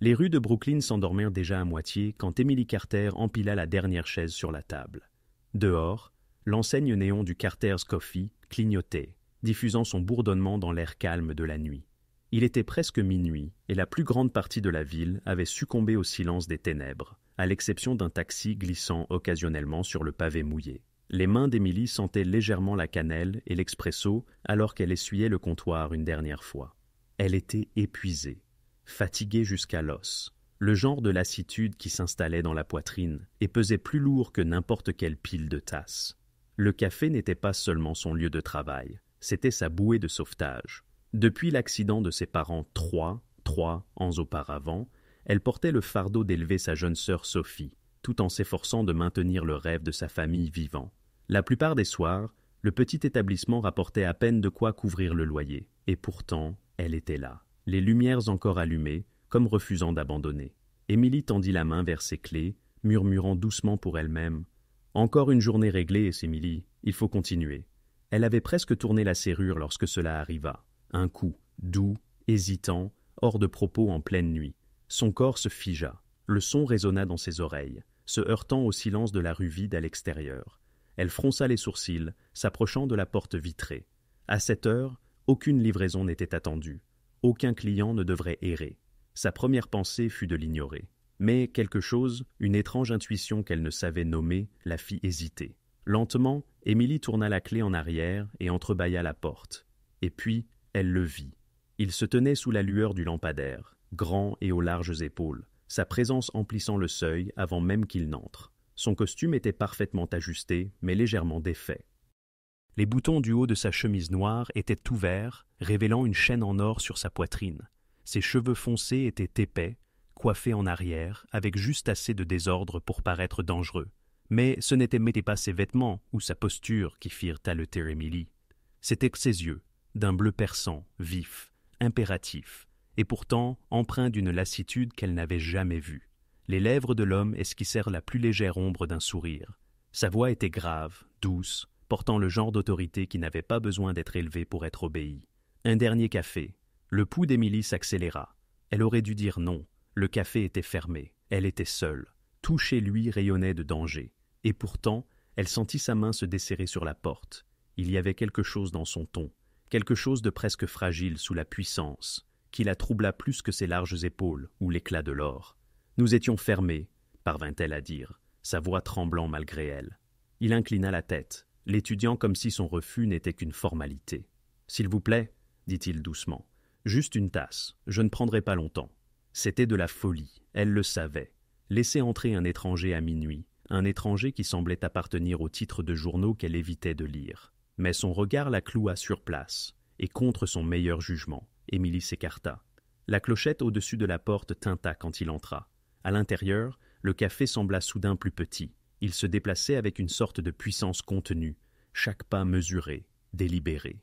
Les rues de Brooklyn s'endormirent déjà à moitié quand Emily Carter empila la dernière chaise sur la table. Dehors, l'enseigne néon du Carter's Coffee clignotait, diffusant son bourdonnement dans l'air calme de la nuit. Il était presque minuit et la plus grande partie de la ville avait succombé au silence des ténèbres, à l'exception d'un taxi glissant occasionnellement sur le pavé mouillé. Les mains d'Emily sentaient légèrement la cannelle et l'expresso alors qu'elle essuyait le comptoir une dernière fois. Elle était épuisée, fatiguée jusqu'à l'os, le genre de lassitude qui s'installait dans la poitrine et pesait plus lourd que n'importe quelle pile de tasses. Le café n'était pas seulement son lieu de travail, c'était sa bouée de sauvetage. Depuis l'accident de ses parents trois ans auparavant, elle portait le fardeau d'élever sa jeune sœur Sophie, tout en s'efforçant de maintenir le rêve de sa famille vivant. La plupart des soirs, le petit établissement rapportait à peine de quoi couvrir le loyer, et pourtant, elle était là, les lumières encore allumées, comme refusant d'abandonner. Émilie tendit la main vers ses clés, murmurant doucement pour elle-même « Encore une journée réglée, Émilie, il faut continuer. » Elle avait presque tourné la serrure lorsque cela arriva. Un coup, doux, hésitant, hors de propos en pleine nuit. Son corps se figea. Le son résonna dans ses oreilles, se heurtant au silence de la rue vide à l'extérieur. Elle fronça les sourcils, s'approchant de la porte vitrée. À cette heure, aucune livraison n'était attendue. Aucun client ne devrait errer. Sa première pensée fut de l'ignorer. Mais quelque chose, une étrange intuition qu'elle ne savait nommer, la fit hésiter. Lentement, Émilie tourna la clé en arrière et entrebâilla la porte. Et puis, elle le vit. Il se tenait sous la lueur du lampadaire, grand et aux larges épaules, sa présence emplissant le seuil avant même qu'il n'entre. Son costume était parfaitement ajusté, mais légèrement défait. Les boutons du haut de sa chemise noire étaient ouverts, révélant une chaîne en or sur sa poitrine. Ses cheveux foncés étaient épais, coiffés en arrière, avec juste assez de désordre pour paraître dangereux. Mais ce n'était pas ses vêtements ou sa posture qui firent haleter Émilie. C'étaient ses yeux, d'un bleu perçant, vif, impératif, et pourtant empreint d'une lassitude qu'elle n'avait jamais vue. Les lèvres de l'homme esquissèrent la plus légère ombre d'un sourire. Sa voix était grave, douce, portant le genre d'autorité qui n'avait pas besoin d'être élevée pour être obéie. Un dernier café. Le pouls d'Émilie s'accéléra. Elle aurait dû dire non. Le café était fermé. Elle était seule. Tout chez lui rayonnait de danger. Et pourtant, elle sentit sa main se desserrer sur la porte. Il y avait quelque chose dans son ton, quelque chose de presque fragile sous la puissance, qui la troubla plus que ses larges épaules ou l'éclat de l'or. « Nous étions fermés », parvint-elle à dire, sa voix tremblant malgré elle. Il inclina la tête, l'étudiant comme si son refus n'était qu'une formalité. « S'il vous plaît, » dit-il doucement, « juste une tasse, je ne prendrai pas longtemps. » C'était de la folie, elle le savait. Laisser entrer un étranger à minuit, un étranger qui semblait appartenir aux titres de journaux qu'elle évitait de lire. Mais son regard la cloua sur place, et contre son meilleur jugement, Émilie s'écarta. La clochette au-dessus de la porte tinta quand il entra. À l'intérieur, le café sembla soudain plus petit. Il se déplaçait avec une sorte de puissance contenue, chaque pas mesuré, délibéré.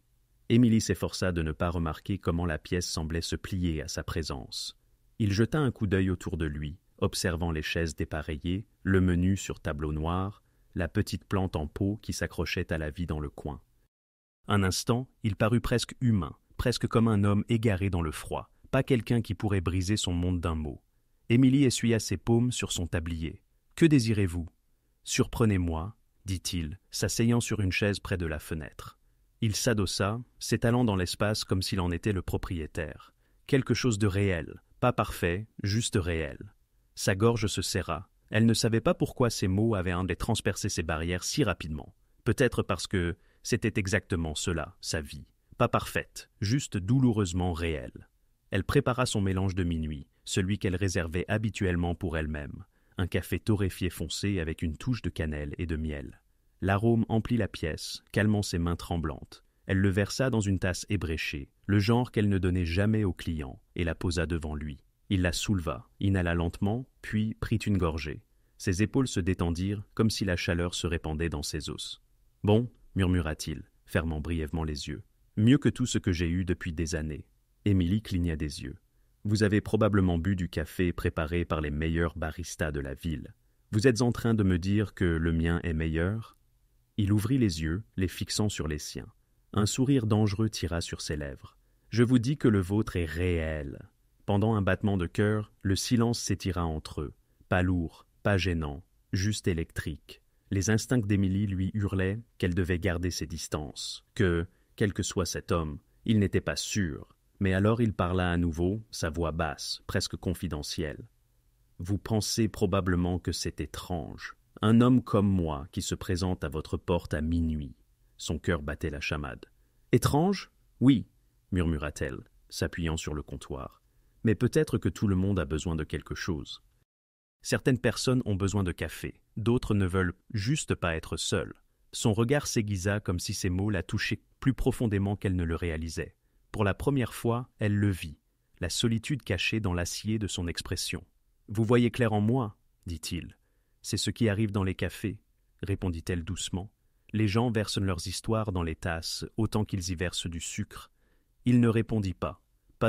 Émilie s'efforça de ne pas remarquer comment la pièce semblait se plier à sa présence. Il jeta un coup d'œil autour de lui, observant les chaises dépareillées, le menu sur tableau noir, la petite plante en pot qui s'accrochait à la vie dans le coin. Un instant, il parut presque humain, presque comme un homme égaré dans le froid, pas quelqu'un qui pourrait briser son monde d'un mot. Émilie essuya ses paumes sur son tablier. « Que désirez-vous »« Surprenez-moi, » dit-il, s'asseyant sur une chaise près de la fenêtre. Il s'adossa, s'étalant dans l'espace comme s'il en était le propriétaire. Quelque chose de réel, pas parfait, juste réel. Sa gorge se serra. Elle ne savait pas pourquoi ces mots avaient transpercé ses barrières si rapidement. Peut-être parce que c'était exactement cela, sa vie. Pas parfaite, juste douloureusement réelle. Elle prépara son mélange de minuit, celui qu'elle réservait habituellement pour elle-même. Un café torréfié foncé avec une touche de cannelle et de miel. L'arôme emplit la pièce, calmant ses mains tremblantes. Elle le versa dans une tasse ébréchée, le genre qu'elle ne donnait jamais aux clients, et la posa devant lui. Il la souleva, inhala lentement, puis prit une gorgée. Ses épaules se détendirent comme si la chaleur se répandait dans ses os. « Bon, » murmura-t-il, fermant brièvement les yeux. « Mieux que tout ce que j'ai eu depuis des années. » Émilie cligna des yeux. « Vous avez probablement bu du café préparé par les meilleurs baristas de la ville. Vous êtes en train de me dire que le mien est meilleur ?» Il ouvrit les yeux, les fixant sur les siens. Un sourire dangereux tira sur ses lèvres. « Je vous dis que le vôtre est réel. » Pendant un battement de cœur, le silence s'étira entre eux. Pas lourd, pas gênant, juste électrique. Les instincts d'Émilie lui hurlaient qu'elle devait garder ses distances, que, quel que soit cet homme, il n'était pas sûr. Mais alors il parla à nouveau, sa voix basse, presque confidentielle. « Vous pensez probablement que c'est étrange. Un homme comme moi qui se présente à votre porte à minuit. » Son cœur battait la chamade. « Étrange ? Oui, » murmura-t-elle, s'appuyant sur le comptoir. « Mais peut-être que tout le monde a besoin de quelque chose. Certaines personnes ont besoin de café, d'autres ne veulent juste pas être seules. » Son regard s'aiguisa comme si ces mots la touchaient plus profondément qu'elle ne le réalisait. Pour la première fois, elle le vit, la solitude cachée dans l'acier de son expression. « Vous voyez clair en moi, » dit-il. « C'est ce qui arrive dans les cafés, » répondit-elle doucement. « Les gens versent leurs histoires dans les tasses autant qu'ils y versent du sucre. » Il ne répondit pas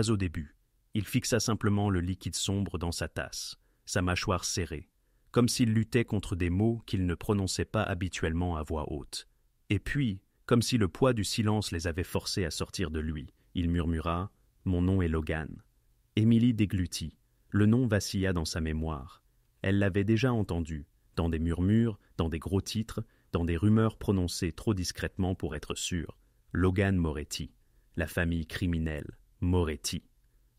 au début. Il fixa simplement le liquide sombre dans sa tasse, sa mâchoire serrée, comme s'il luttait contre des mots qu'il ne prononçait pas habituellement à voix haute. Et puis, comme si le poids du silence les avait forcés à sortir de lui, il murmura « Mon nom est Logan ». Émilie déglutit. Le nom vacilla dans sa mémoire. Elle l'avait déjà entendu, dans des murmures, dans des gros titres, dans des rumeurs prononcées trop discrètement pour être sûres. Logan Moretti, la famille criminelle, Moretti.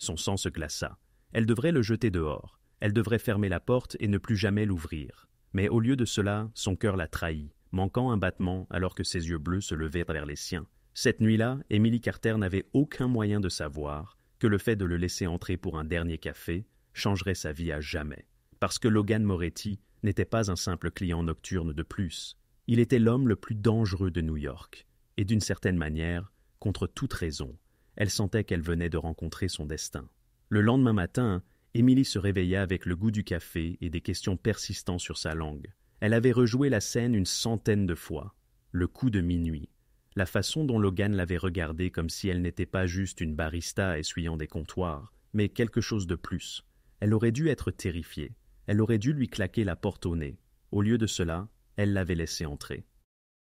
Son sang se glaça. Elle devrait le jeter dehors. Elle devrait fermer la porte et ne plus jamais l'ouvrir. Mais au lieu de cela, son cœur la trahit, manquant un battement alors que ses yeux bleus se levaient vers les siens. Cette nuit-là, Émilie Carter n'avait aucun moyen de savoir que le fait de le laisser entrer pour un dernier café changerait sa vie à jamais. Parce que Logan Moretti n'était pas un simple client nocturne de plus. Il était l'homme le plus dangereux de New York. Et d'une certaine manière, contre toute raison, elle sentait qu'elle venait de rencontrer son destin. Le lendemain matin, Émilie se réveilla avec le goût du café et des questions persistantes sur sa langue. Elle avait rejoué la scène une centaine de fois. Le coup de minuit. La façon dont Logan l'avait regardée comme si elle n'était pas juste une barista essuyant des comptoirs, mais quelque chose de plus. Elle aurait dû être terrifiée. Elle aurait dû lui claquer la porte au nez. Au lieu de cela, elle l'avait laissé entrer.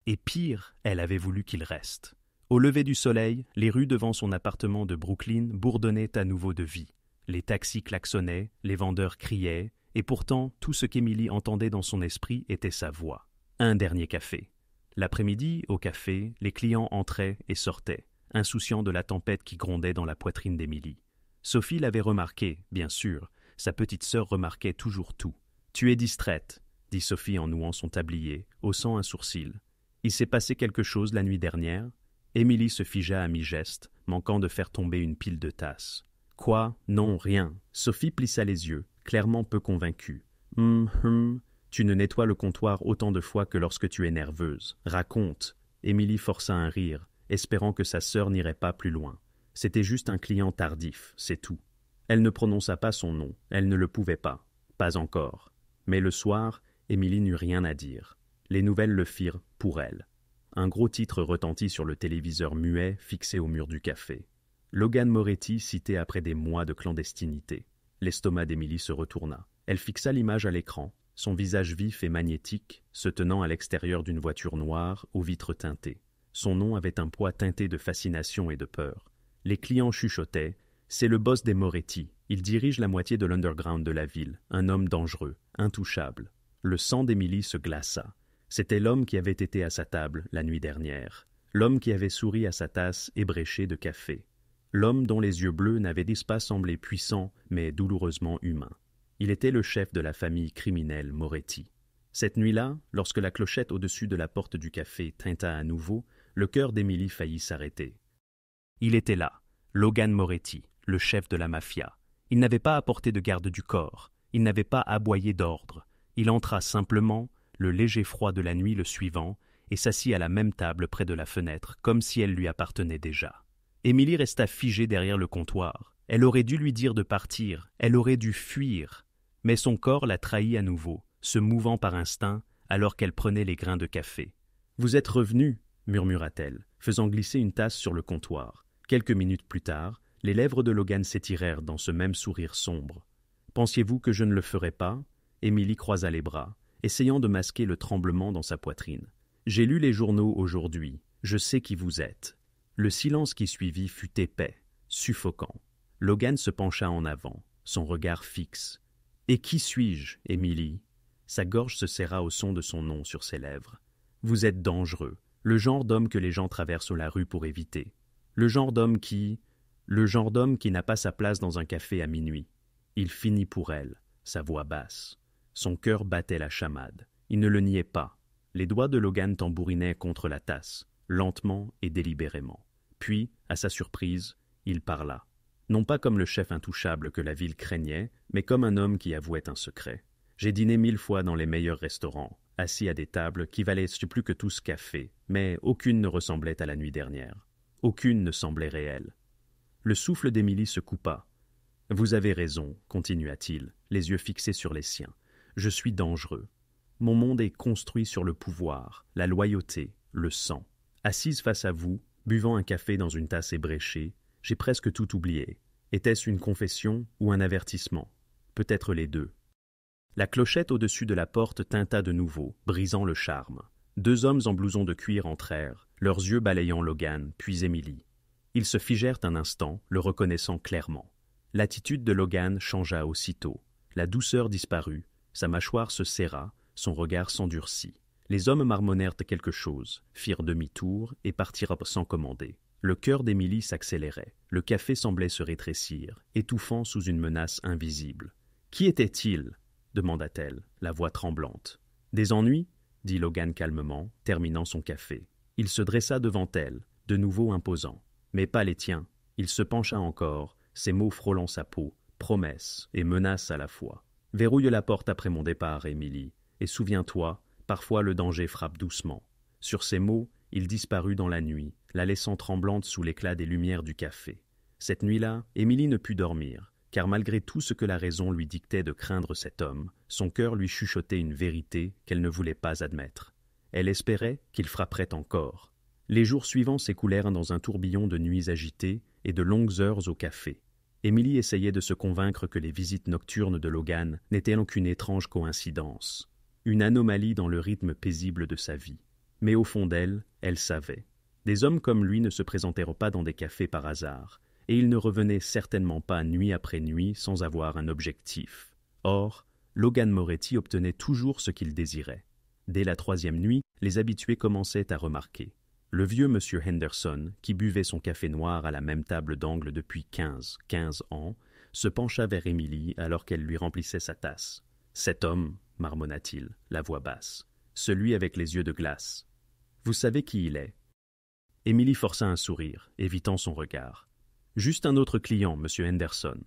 Et pire, elle avait voulu qu'il reste. Au lever du soleil, les rues devant son appartement de Brooklyn bourdonnaient à nouveau de vie. Les taxis klaxonnaient, les vendeurs criaient, et pourtant, tout ce qu'Émilie entendait dans son esprit était sa voix. Un dernier café. L'après-midi, au café, les clients entraient et sortaient, insouciants de la tempête qui grondait dans la poitrine d'Émilie. Sophie l'avait remarqué, bien sûr. Sa petite sœur remarquait toujours tout. « Tu es distraite », dit Sophie en nouant son tablier, haussant un sourcil. « Il s'est passé quelque chose la nuit dernière ?» Émilie se figea à mi-geste, manquant de faire tomber une pile de tasses. « Quoi ? Non, rien. » Sophie plissa les yeux, clairement peu convaincue. « Tu ne nettoies le comptoir autant de fois que lorsque tu es nerveuse. Raconte. » Émilie força un rire, espérant que sa sœur n'irait pas plus loin. C'était juste un client tardif, c'est tout. Elle ne prononça pas son nom, elle ne le pouvait pas. Pas encore. Mais le soir, Émilie n'eut rien à dire. Les nouvelles le firent pour elle. Un gros titre retentit sur le téléviseur muet fixé au mur du café. Logan Moretti cité après des mois de clandestinité. L'estomac d'Émilie se retourna. Elle fixa l'image à l'écran, son visage vif et magnétique, se tenant à l'extérieur d'une voiture noire aux vitres teintées. Son nom avait un poids teinté de fascination et de peur. Les clients chuchotaient « C'est le boss des Moretti. Il dirige la moitié de l'underground de la ville. Un homme dangereux, intouchable. » Le sang d'Émilie se glaça. C'était l'homme qui avait été à sa table la nuit dernière. L'homme qui avait souri à sa tasse ébréchée de café. L'homme dont les yeux bleus n'avaient pas semblé puissants, mais douloureusement humains. Il était le chef de la famille criminelle Moretti. Cette nuit-là, lorsque la clochette au-dessus de la porte du café tinta à nouveau, le cœur d'Émilie faillit s'arrêter. Il était là, Logan Moretti, le chef de la mafia. Il n'avait pas apporté de garde du corps, il n'avait pas aboyé d'ordre. Il entra simplement, le léger froid de la nuit le suivant, et s'assit à la même table près de la fenêtre, comme si elle lui appartenait déjà. Émilie resta figée derrière le comptoir. Elle aurait dû lui dire de partir, elle aurait dû fuir. Mais son corps la trahit à nouveau, se mouvant par instinct, alors qu'elle prenait les grains de café. « Vous êtes revenu » murmura-t-elle, faisant glisser une tasse sur le comptoir. Quelques minutes plus tard, les lèvres de Logan s'étirèrent dans ce même sourire sombre. « Pensiez-vous que je ne le ferais pas ?» Émilie croisa les bras, essayant de masquer le tremblement dans sa poitrine. « J'ai lu les journaux aujourd'hui. Je sais qui vous êtes. » Le silence qui suivit fut épais, suffocant. Logan se pencha en avant, son regard fixe. « Et qui suis-je, Émilie ?» Sa gorge se serra au son de son nom sur ses lèvres. « Vous êtes dangereux, le genre d'homme que les gens traversent la rue pour éviter. Le genre d'homme qui n'a pas sa place dans un café à minuit. » Il finit pour elle, sa voix basse. Son cœur battait la chamade. Il ne le niait pas. Les doigts de Logan tambourinaient contre la tasse, lentement et délibérément. Puis, à sa surprise, il parla. Non pas comme le chef intouchable que la ville craignait, mais comme un homme qui avouait un secret. J'ai dîné 1000 fois dans les meilleurs restaurants, assis à des tables qui valaient plus que tous café, mais aucune ne ressemblait à la nuit dernière. Aucune ne semblait réelle. Le souffle d'Émilie se coupa. « Vous avez raison, continua-t-il, les yeux fixés sur les siens. Je suis dangereux. Mon monde est construit sur le pouvoir, la loyauté, le sang. Assise face à vous, buvant un café dans une tasse ébréchée, j'ai presque tout oublié. Était-ce une confession ou un avertissement? Peut-être les deux. » La clochette au-dessus de la porte tinta de nouveau, brisant le charme. 2 hommes en blouson de cuir entrèrent, leurs yeux balayant Logan, puis Émilie. Ils se figèrent un instant, le reconnaissant clairement. L'attitude de Logan changea aussitôt. La douceur disparut, sa mâchoire se serra, son regard s'endurcit. Les hommes marmonnèrent quelque chose, firent demi-tour et partirent sans commander. Le cœur d'Émilie s'accélérait. Le café semblait se rétrécir, étouffant sous une menace invisible. « Qui était-il » demanda-t-elle, la voix tremblante. « Des ennuis » dit Logan calmement, terminant son café. Il se dressa devant elle, de nouveau imposant. Mais pas les tiens. Il se pencha encore, ses mots frôlant sa peau, promesse et menace à la fois. « Verrouille la porte après mon départ, Émilie, et souviens-toi, parfois le danger frappe doucement. » Sur ces mots, il disparut dans la nuit, la laissant tremblante sous l'éclat des lumières du café. Cette nuit-là, Émilie ne put dormir, car malgré tout ce que la raison lui dictait de craindre cet homme, son cœur lui chuchotait une vérité qu'elle ne voulait pas admettre. Elle espérait qu'il frapperait encore. Les jours suivants s'écoulèrent dans un tourbillon de nuits agitées et de longues heures au café. Émilie essayait de se convaincre que les visites nocturnes de Logan n'étaient qu'une étrange coïncidence, une anomalie dans le rythme paisible de sa vie. Mais au fond d'elle, elle savait. Des hommes comme lui ne se présentèrent pas dans des cafés par hasard, et ils ne revenaient certainement pas nuit après nuit sans avoir un objectif. Or, Logan Moretti obtenait toujours ce qu'il désirait. Dès la 3e nuit, les habitués commençaient à remarquer. Le vieux monsieur Henderson, qui buvait son café noir à la même table d'angle depuis 15 ans, se pencha vers Émilie alors qu'elle lui remplissait sa tasse. « Cet homme, marmonna-t-il, la voix basse, celui avec les yeux de glace. Vous savez qui il est ?» Émilie força un sourire, évitant son regard. « Juste un autre client, monsieur Henderson. »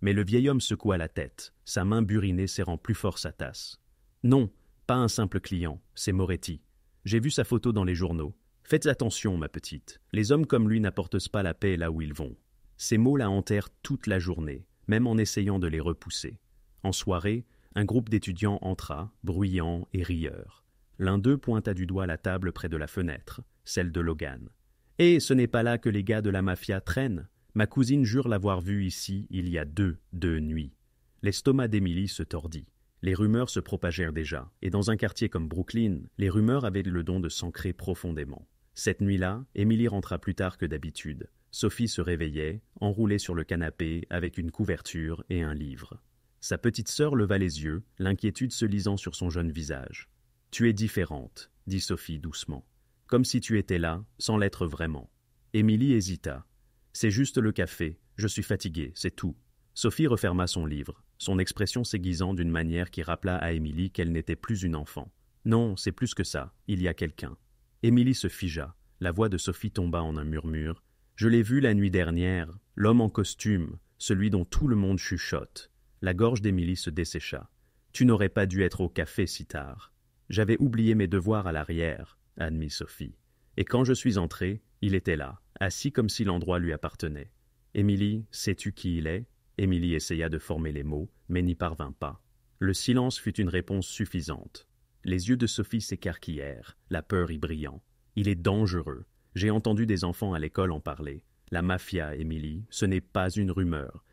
Mais le vieil homme secoua la tête, sa main burinée serrant plus fort sa tasse. « Non, pas un simple client, c'est Moretti. J'ai vu sa photo dans les journaux. Faites attention, ma petite. Les hommes comme lui n'apportent pas la paix là où ils vont. » Ces mots la hantèrent toute la journée, même en essayant de les repousser. En soirée, un groupe d'étudiants entra, bruyant et rieur. L'un d'eux pointa du doigt la table près de la fenêtre, celle de Logan. « Et ce n'est pas là que les gars de la mafia traînent. Ma cousine jure l'avoir vu ici il y a 2 nuits. » L'estomac d'Émilie se tordit. Les rumeurs se propagèrent déjà, et dans un quartier comme Brooklyn, les rumeurs avaient le don de s'ancrer profondément. Cette nuit-là, Émilie rentra plus tard que d'habitude. Sophie se réveillait, enroulée sur le canapé, avec une couverture et un livre. Sa petite sœur leva les yeux, l'inquiétude se lisant sur son jeune visage. « Tu es différente, » dit Sophie doucement. « Comme si tu étais là, sans l'être vraiment. » Émilie hésita. « C'est juste le café, je suis fatiguée, c'est tout. » Sophie referma son livre, son expression s'aiguisant d'une manière qui rappela à Émilie qu'elle n'était plus une enfant. « Non, c'est plus que ça, il y a quelqu'un. » Émilie se figea, la voix de Sophie tomba en un murmure. « Je l'ai vu la nuit dernière, l'homme en costume, celui dont tout le monde chuchote. » La gorge d'Émilie se dessécha. « Tu n'aurais pas dû être au café si tard. »« J'avais oublié mes devoirs à l'arrière, » admit Sophie. « Et quand je suis entrée, il était là, assis comme si l'endroit lui appartenait. »« Émilie, sais-tu qui il est ?» Émilie essaya de former les mots, mais n'y parvint pas. Le silence fut une réponse suffisante. Les yeux de Sophie s'écarquillèrent, la peur y brillant. « Il est dangereux. J'ai entendu des enfants à l'école en parler. La mafia, Émilie, ce n'est pas une rumeur.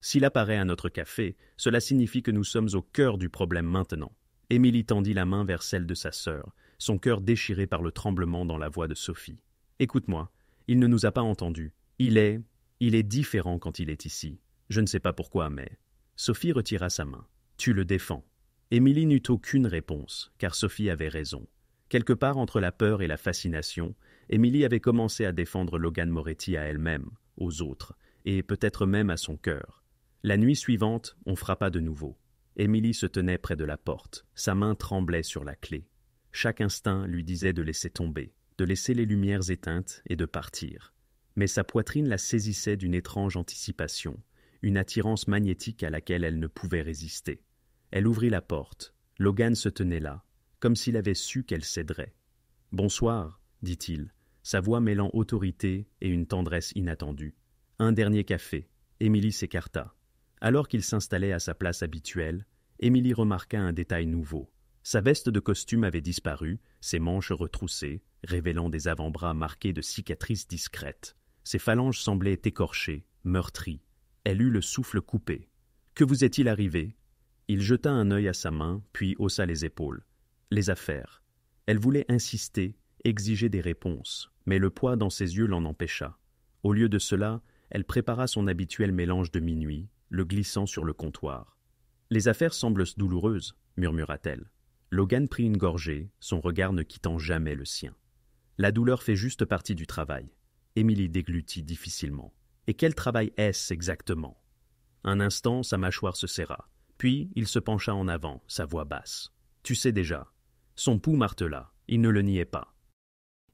S'il apparaît à notre café, cela signifie que nous sommes au cœur du problème maintenant. » Émilie tendit la main vers celle de sa sœur, son cœur déchiré par le tremblement dans la voix de Sophie. « Écoute-moi, il ne nous a pas entendus. Il est... Il est différent quand il est ici. Je ne sais pas pourquoi, mais... Sophie retira sa main. Tu le défends. Émilie n'eut aucune réponse, car Sophie avait raison. Quelque part entre la peur et la fascination, Émilie avait commencé à défendre Logan Moretti à elle-même, aux autres, et peut-être même à son cœur. La nuit suivante, on frappa de nouveau. Émilie se tenait près de la porte, sa main tremblait sur la clé. Chaque instinct lui disait de laisser tomber, de laisser les lumières éteintes et de partir. Mais sa poitrine la saisissait d'une étrange anticipation, une attirance magnétique à laquelle elle ne pouvait résister. Elle ouvrit la porte. Logan se tenait là, comme s'il avait su qu'elle céderait. « Bonsoir », dit-il, sa voix mêlant autorité et une tendresse inattendue. Un dernier café. Émilie s'écarta. Alors qu'il s'installait à sa place habituelle, Émilie remarqua un détail nouveau. Sa veste de costume avait disparu, ses manches retroussées, révélant des avant-bras marqués de cicatrices discrètes. Ses phalanges semblaient écorchées, meurtries. Elle eut le souffle coupé. « Que vous est-il arrivé ?» Il jeta un œil à sa main, puis haussa les épaules. Les affaires. Elle voulait insister, exiger des réponses, mais le poids dans ses yeux l'en empêcha. Au lieu de cela, elle prépara son habituel mélange de minuit, le glissant sur le comptoir. « Les affaires semblent douloureuses, » murmura-t-elle. Logan prit une gorgée, son regard ne quittant jamais le sien. « La douleur fait juste partie du travail. » Émilie déglutit difficilement. « Et quel travail est-ce exactement ?» Un instant, sa mâchoire se serra. Puis, il se pencha en avant, sa voix basse. « Tu sais déjà. » Son pouls martela. Il ne le niait pas.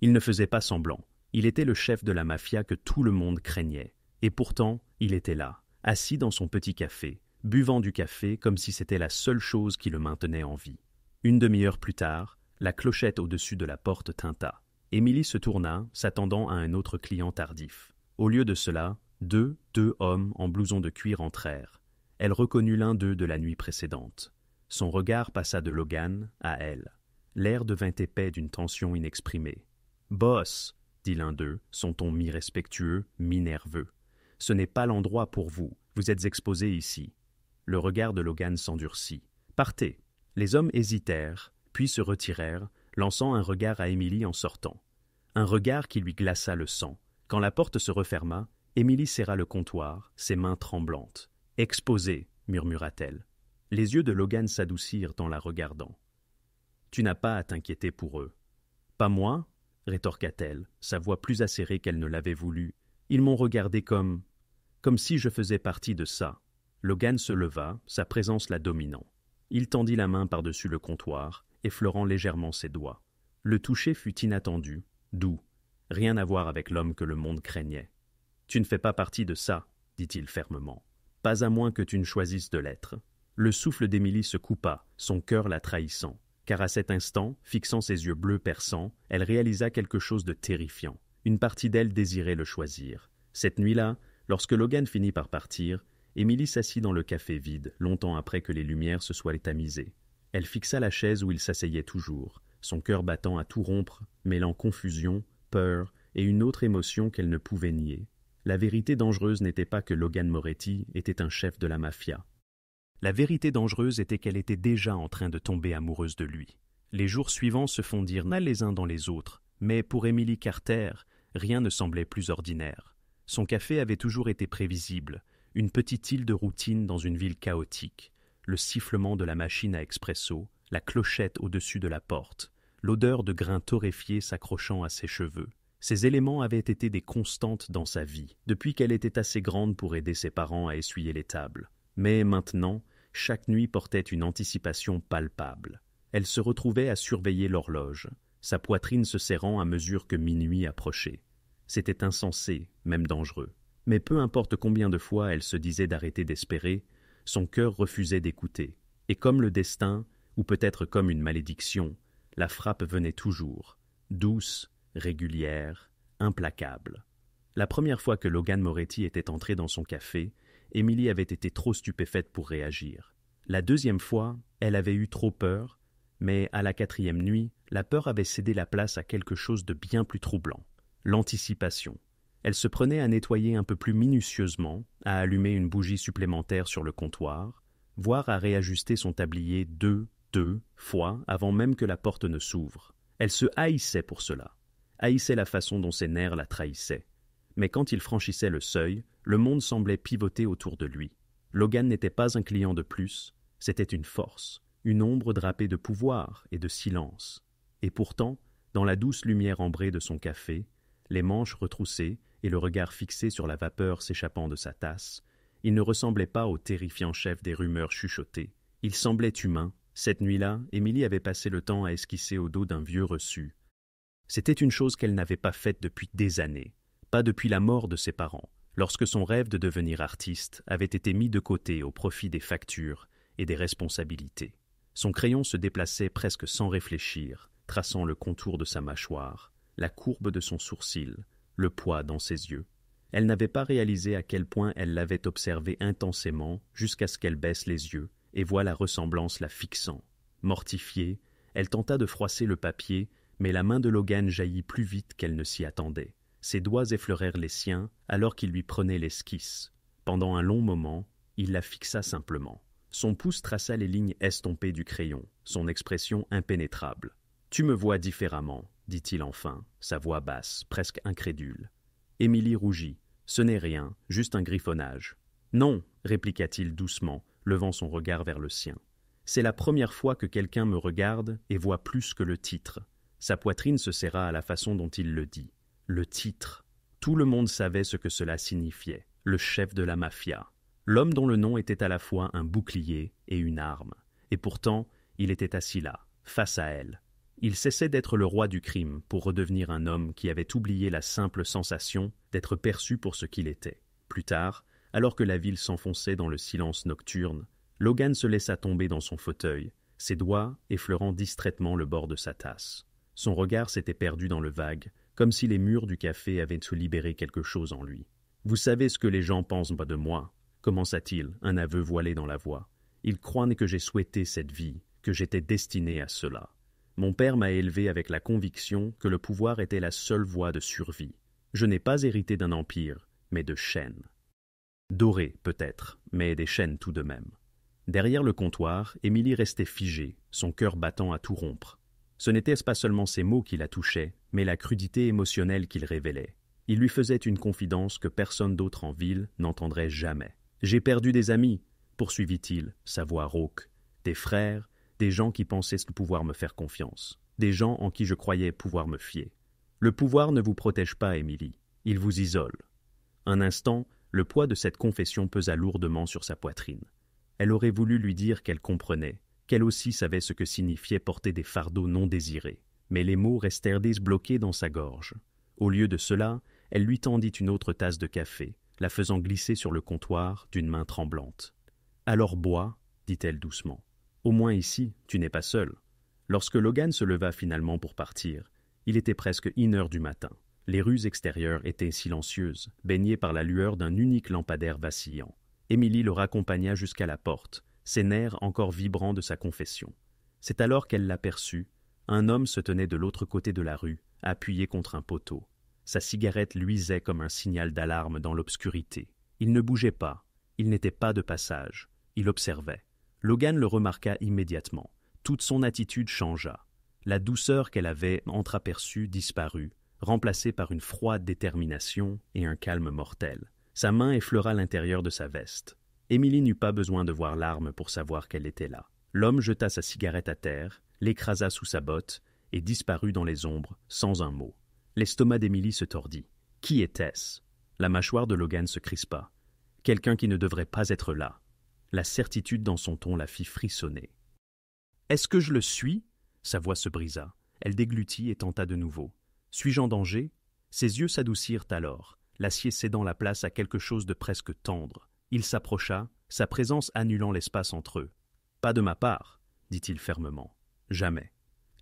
Il ne faisait pas semblant. Il était le chef de la mafia que tout le monde craignait. Et pourtant, il était là, assis dans son petit café, buvant du café comme si c'était la seule chose qui le maintenait en vie. Une demi-heure plus tard, la clochette au-dessus de la porte tinta. Émilie se tourna, s'attendant à un autre client tardif. Au lieu de cela, deux hommes en blouson de cuir entrèrent. Elle reconnut l'un d'eux de la nuit précédente. Son regard passa de Logan à elle. L'air devint épais d'une tension inexprimée. « Boss !» dit l'un d'eux, son ton mi-respectueux, mi-nerveux. « Ce n'est pas l'endroit pour vous. Vous êtes exposé ici. » Le regard de Logan s'endurcit. « Partez !» Les hommes hésitèrent, puis se retirèrent, lançant un regard à Émilie en sortant. Un regard qui lui glaça le sang. Quand la porte se referma, Émilie serra le comptoir, ses mains tremblantes. « Exposé !» murmura-t-elle. Les yeux de Logan s'adoucirent en la regardant. « Tu n'as pas à t'inquiéter pour eux. »« Pas moi ?» rétorqua-t-elle, sa voix plus acérée qu'elle ne l'avait voulu. « Ils m'ont regardé comme si je faisais partie de ça. » Logan se leva, sa présence la dominant. Il tendit la main par-dessus le comptoir, effleurant légèrement ses doigts. Le toucher fut inattendu, doux, rien à voir avec l'homme que le monde craignait. « Tu ne fais pas partie de ça, » dit-il fermement. « Pas à moins que tu ne choisisses de l'être. » Le souffle d'Émilie se coupa, son cœur la trahissant. Car à cet instant, fixant ses yeux bleus perçants, elle réalisa quelque chose de terrifiant. Une partie d'elle désirait le choisir. Cette nuit-là, lorsque Logan finit par partir, Émilie s'assit dans le café vide, longtemps après que les lumières se soient tamisées. Elle fixa la chaise où il s'asseyait toujours, son cœur battant à tout rompre, mêlant confusion, peur et une autre émotion qu'elle ne pouvait nier. La vérité dangereuse n'était pas que Logan Moretti était un chef de la mafia. La vérité dangereuse était qu'elle était déjà en train de tomber amoureuse de lui. Les jours suivants se fondirent les uns dans les autres, mais pour Émilie Carter, rien ne semblait plus ordinaire. Son café avait toujours été prévisible, une petite île de routine dans une ville chaotique, le sifflement de la machine à expresso, la clochette au-dessus de la porte, l'odeur de grains torréfiés s'accrochant à ses cheveux. Ces éléments avaient été des constantes dans sa vie, depuis qu'elle était assez grande pour aider ses parents à essuyer les tables. Mais maintenant, chaque nuit portait une anticipation palpable. Elle se retrouvait à surveiller l'horloge, sa poitrine se serrant à mesure que minuit approchait. C'était insensé, même dangereux. Mais peu importe combien de fois elle se disait d'arrêter d'espérer, son cœur refusait d'écouter. Et comme le destin, ou peut-être comme une malédiction, la frappe venait toujours, douce, régulière, implacable. La première fois que Logan Moretti était entré dans son café, Émilie avait été trop stupéfaite pour réagir. La deuxième fois, elle avait eu trop peur, mais à la quatrième nuit, la peur avait cédé la place à quelque chose de bien plus troublant, l'anticipation. Elle se prenait à nettoyer un peu plus minutieusement, à allumer une bougie supplémentaire sur le comptoir, voire à réajuster son tablier deux fois avant même que la porte ne s'ouvre. Elle se haïssait pour cela, haïssait la façon dont ses nerfs la trahissaient. Mais quand il franchissait le seuil, Le monde semblait pivoter autour de lui. Logan n'était pas un client de plus, c'était une force, une ombre drapée de pouvoir et de silence. Et pourtant, dans la douce lumière ambrée de son café, les manches retroussées et le regard fixé sur la vapeur s'échappant de sa tasse, il ne ressemblait pas au terrifiant chef des rumeurs chuchotées. Il semblait humain. Cette nuit-là, Émilie avait passé le temps à esquisser au dos d'un vieux reçu. C'était une chose qu'elle n'avait pas faite depuis des années, pas depuis la mort de ses parents, lorsque son rêve de devenir artiste avait été mis de côté au profit des factures et des responsabilités. Son crayon se déplaçait presque sans réfléchir, traçant le contour de sa mâchoire, la courbe de son sourcil, le poids dans ses yeux. Elle n'avait pas réalisé à quel point elle l'avait observé intensément jusqu'à ce qu'elle baisse les yeux et voit la ressemblance la fixant. Mortifiée, elle tenta de froisser le papier, mais la main de Logan jaillit plus vite qu'elle ne s'y attendait. Ses doigts effleurèrent les siens alors qu'il lui prenait l'esquisse. Pendant un long moment, il la fixa simplement. Son pouce traça les lignes estompées du crayon, son expression impénétrable. « Tu me vois différemment », dit-il enfin, sa voix basse, presque incrédule. Émilie rougit. « Ce n'est rien, juste un griffonnage. »« Non », répliqua-t-il doucement, levant son regard vers le sien. « C'est la première fois que quelqu'un me regarde et voit plus que le titre. » Sa poitrine se serra à la façon dont il le dit. Le titre. Tout le monde savait ce que cela signifiait. Le chef de la mafia. L'homme dont le nom était à la fois un bouclier et une arme. Et pourtant, il était assis là, face à elle. Il cessait d'être le roi du crime pour redevenir un homme qui avait oublié la simple sensation d'être perçu pour ce qu'il était. Plus tard, alors que la ville s'enfonçait dans le silence nocturne, Logan se laissa tomber dans son fauteuil, ses doigts effleurant distraitement le bord de sa tasse. Son regard s'était perdu dans le vague, comme si les murs du café avaient se libéré quelque chose en lui. « Vous savez ce que les gens pensent de moi ?» commença-t-il, un aveu voilé dans la voix. « Ils croient que j'ai souhaité cette vie, que j'étais destiné à cela. Mon père m'a élevé avec la conviction que le pouvoir était la seule voie de survie. Je n'ai pas hérité d'un empire, mais de chaînes. Dorées, peut-être, mais des chaînes tout de même. » Derrière le comptoir, Émilie restait figée, son cœur battant à tout rompre. Ce n'était pas seulement ses mots qui la touchaient, mais la crudité émotionnelle qu'il révélait. Il lui faisait une confidence que personne d'autre en ville n'entendrait jamais. « J'ai perdu des amis, » poursuivit-il, sa voix rauque. « Des frères, des gens qui pensaient pouvoir me faire confiance, des gens en qui je croyais pouvoir me fier. Le pouvoir ne vous protège pas, Émilie, il vous isole. » Un instant, le poids de cette confession pesa lourdement sur sa poitrine. Elle aurait voulu lui dire qu'elle comprenait, qu'elle aussi savait ce que signifiait porter des fardeaux non désirés. Mais les mots restèrent bloqués dans sa gorge. Au lieu de cela, elle lui tendit une autre tasse de café, la faisant glisser sur le comptoir d'une main tremblante. « Alors bois, » dit-elle doucement. « Au moins ici, tu n'es pas seul. » Lorsque Logan se leva finalement pour partir, il était presque 1 heure du matin. Les rues extérieures étaient silencieuses, baignées par la lueur d'un unique lampadaire vacillant. Émilie le raccompagna jusqu'à la porte, ses nerfs encore vibrants de sa confession. C'est alors qu'elle l'aperçut. Un homme se tenait de l'autre côté de la rue, appuyé contre un poteau. Sa cigarette luisait comme un signal d'alarme dans l'obscurité. Il ne bougeait pas, il n'était pas de passage, il observait. Logan le remarqua immédiatement. Toute son attitude changea. La douceur qu'elle avait entreaperçue disparut, remplacée par une froide détermination et un calme mortel. Sa main effleura l'intérieur de sa veste. Émilie n'eut pas besoin de voir l'arme pour savoir qu'elle était là. L'homme jeta sa cigarette à terre, l'écrasa sous sa botte et disparut dans les ombres, sans un mot. L'estomac d'Émilie se tordit. Qui était-ce? La mâchoire de Logan se crispa. Quelqu'un qui ne devrait pas être là. La certitude dans son ton la fit frissonner. « Est-ce que je le suis ?» Sa voix se brisa. Elle déglutit et tenta de nouveau. « Suis-je en danger ?» Ses yeux s'adoucirent alors, l'acier cédant la place à quelque chose de presque tendre. Il s'approcha, sa présence annulant l'espace entre eux. « Pas de ma part, » dit-il fermement. « Jamais. »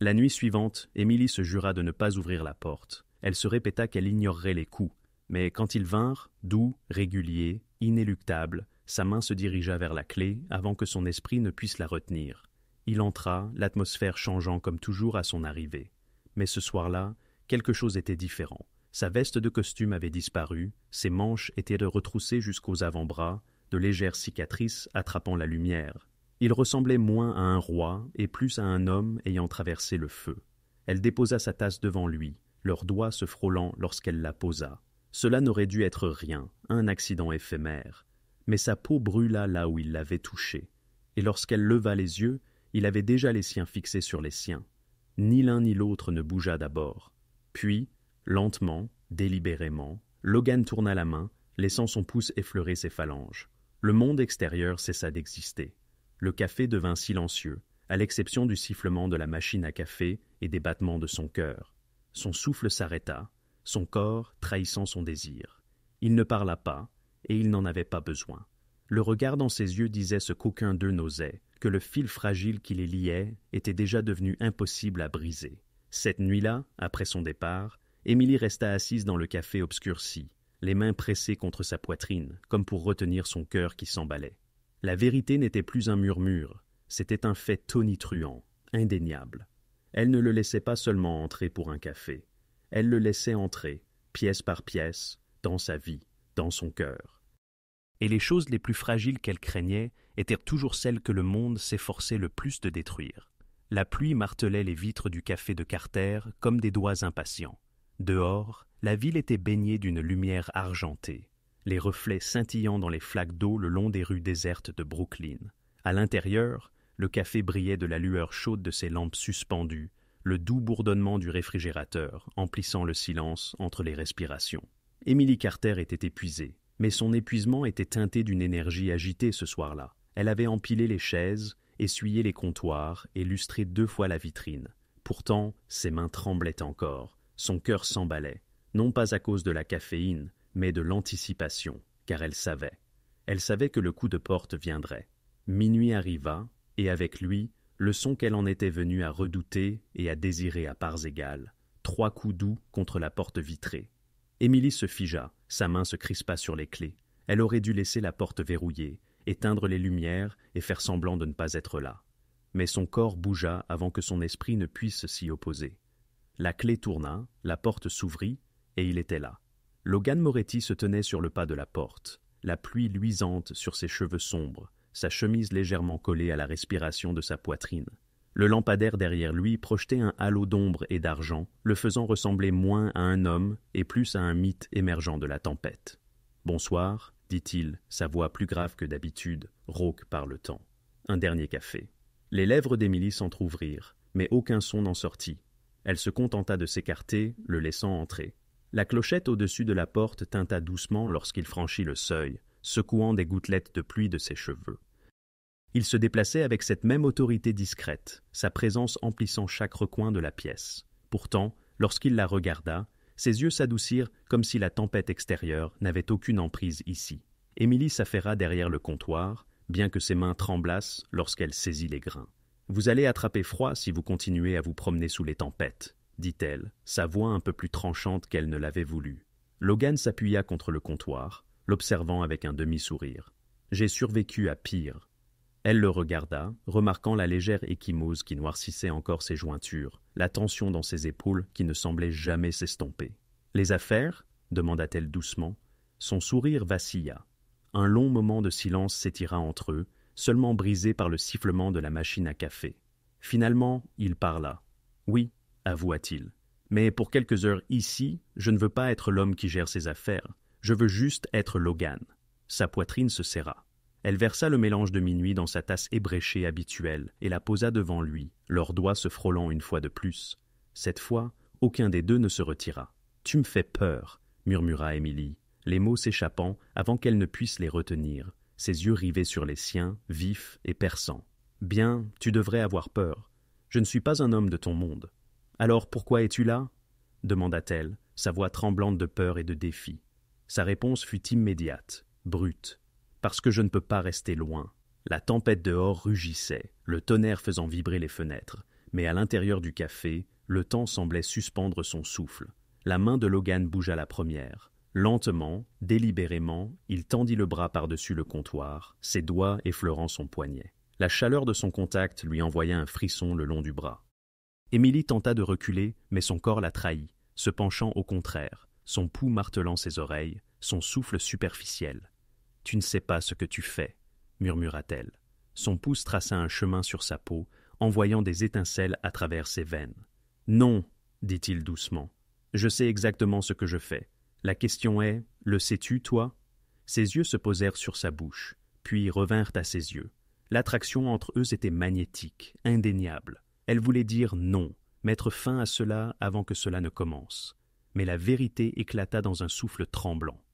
La nuit suivante, Émilie se jura de ne pas ouvrir la porte. Elle se répéta qu'elle ignorerait les coups. Mais quand ils vinrent, doux, réguliers, inéluctables, sa main se dirigea vers la clé avant que son esprit ne puisse la retenir. Il entra, l'atmosphère changeant comme toujours à son arrivée. Mais ce soir-là, quelque chose était différent. Sa veste de costume avait disparu, ses manches étaient retroussées jusqu'aux avant-bras, de légères cicatrices attrapant la lumière. Il ressemblait moins à un roi et plus à un homme ayant traversé le feu. Elle déposa sa tasse devant lui, leurs doigts se frôlant lorsqu'elle la posa. Cela n'aurait dû être rien, un accident éphémère. Mais sa peau brûla là où il l'avait touchée, et lorsqu'elle leva les yeux, il avait déjà les siens fixés sur les siens. Ni l'un ni l'autre ne bougea d'abord. Puis, lentement, délibérément, Logan tourna la main, laissant son pouce effleurer ses phalanges. Le monde extérieur cessa d'exister. Le café devint silencieux, à l'exception du sifflement de la machine à café et des battements de son cœur. Son souffle s'arrêta, son corps trahissant son désir. Il ne parla pas, et il n'en avait pas besoin. Le regard dans ses yeux disait ce qu'aucun d'eux n'osait, que le fil fragile qui les liait était déjà devenu impossible à briser. Cette nuit-là, après son départ, Émilie resta assise dans le café obscurci, les mains pressées contre sa poitrine, comme pour retenir son cœur qui s'emballait. La vérité n'était plus un murmure, c'était un fait tonitruant, indéniable. Elle ne le laissait pas seulement entrer pour un café, elle le laissait entrer, pièce par pièce, dans sa vie, dans son cœur. Et les choses les plus fragiles qu'elle craignait étaient toujours celles que le monde s'efforçait le plus de détruire. La pluie martelait les vitres du café de Carter comme des doigts impatients. Dehors, la ville était baignée d'une lumière argentée, les reflets scintillant dans les flaques d'eau le long des rues désertes de Brooklyn. À l'intérieur, le café brillait de la lueur chaude de ses lampes suspendues, le doux bourdonnement du réfrigérateur emplissant le silence entre les respirations. Émilie Carter était épuisée, mais son épuisement était teinté d'une énergie agitée ce soir-là. Elle avait empilé les chaises, essuyé les comptoirs et lustré 2 fois la vitrine. Pourtant, ses mains tremblaient encore, son cœur s'emballait, non pas à cause de la caféine, mais de l'anticipation, car elle savait. Elle savait que le coup de porte viendrait. Minuit arriva, et avec lui, le son qu'elle en était venue à redouter et à désirer à parts égales. 3 coups doux contre la porte vitrée. Émilie se figea, sa main se crispa sur les clés. Elle aurait dû laisser la porte verrouillée, éteindre les lumières et faire semblant de ne pas être là. Mais son corps bougea avant que son esprit ne puisse s'y opposer. La clé tourna, la porte s'ouvrit, et il était là. Logan Moretti se tenait sur le pas de la porte, la pluie luisante sur ses cheveux sombres, sa chemise légèrement collée à la respiration de sa poitrine. Le lampadaire derrière lui projetait un halo d'ombre et d'argent, le faisant ressembler moins à un homme et plus à un mythe émergeant de la tempête. « Bonsoir », dit-il, sa voix plus grave que d'habitude, rauque par le temps. Un dernier café. Les lèvres d'Émilie s'entr'ouvrirent, mais aucun son n'en sortit. Elle se contenta de s'écarter, le laissant entrer. La clochette au-dessus de la porte tinta doucement lorsqu'il franchit le seuil, secouant des gouttelettes de pluie de ses cheveux. Il se déplaçait avec cette même autorité discrète, sa présence emplissant chaque recoin de la pièce. Pourtant, lorsqu'il la regarda, ses yeux s'adoucirent comme si la tempête extérieure n'avait aucune emprise ici. Émilie s'affaira derrière le comptoir, bien que ses mains tremblassent lorsqu'elle saisit les grains. « Vous allez attraper froid si vous continuez à vous promener sous les tempêtes », dit-elle, sa voix un peu plus tranchante qu'elle ne l'avait voulu. Logan s'appuya contre le comptoir, l'observant avec un demi-sourire. « J'ai survécu à pire. » Elle le regarda, remarquant la légère ecchymose qui noircissait encore ses jointures, la tension dans ses épaules qui ne semblait jamais s'estomper. « Les affaires » demanda-t-elle doucement. Son sourire vacilla. Un long moment de silence s'étira entre eux, seulement brisé par le sifflement de la machine à café. Finalement, il parla. « Oui », avoua-t-il. « Mais pour quelques heures ici, je ne veux pas être l'homme qui gère ses affaires. Je veux juste être Logan. » Sa poitrine se serra. Elle versa le mélange de minuit dans sa tasse ébréchée habituelle et la posa devant lui, leurs doigts se frôlant une fois de plus. Cette fois, aucun des deux ne se retira. « Tu me fais peur », murmura Émilie, les mots s'échappant avant qu'elle ne puisse les retenir, ses yeux rivés sur les siens, vifs et perçants. « Bien, tu devrais avoir peur. Je ne suis pas un homme de ton monde. »« Alors pourquoi es-tu là ?» demanda-t-elle, sa voix tremblante de peur et de défi. Sa réponse fut immédiate, brute. « Parce que je ne peux pas rester loin. » La tempête dehors rugissait, le tonnerre faisant vibrer les fenêtres, mais à l'intérieur du café, le temps semblait suspendre son souffle. La main de Logan bougea la première. Lentement, délibérément, il tendit le bras par-dessus le comptoir, ses doigts effleurant son poignet. La chaleur de son contact lui envoya un frisson le long du bras. Émilie tenta de reculer, mais son corps la trahit, se penchant au contraire, son pouls martelant ses oreilles, son souffle superficiel. « Tu ne sais pas ce que tu fais », murmura-t-elle. Son pouce traça un chemin sur sa peau, envoyant des étincelles à travers ses veines. « Non », dit-il doucement. « Je sais exactement ce que je fais. La question est, le sais-tu, toi? Ses yeux se posèrent sur sa bouche, puis revinrent à ses yeux. L'attraction entre eux était magnétique, indéniable. Elle voulait dire non, mettre fin à cela avant que cela ne commence. Mais la vérité éclata dans un souffle tremblant.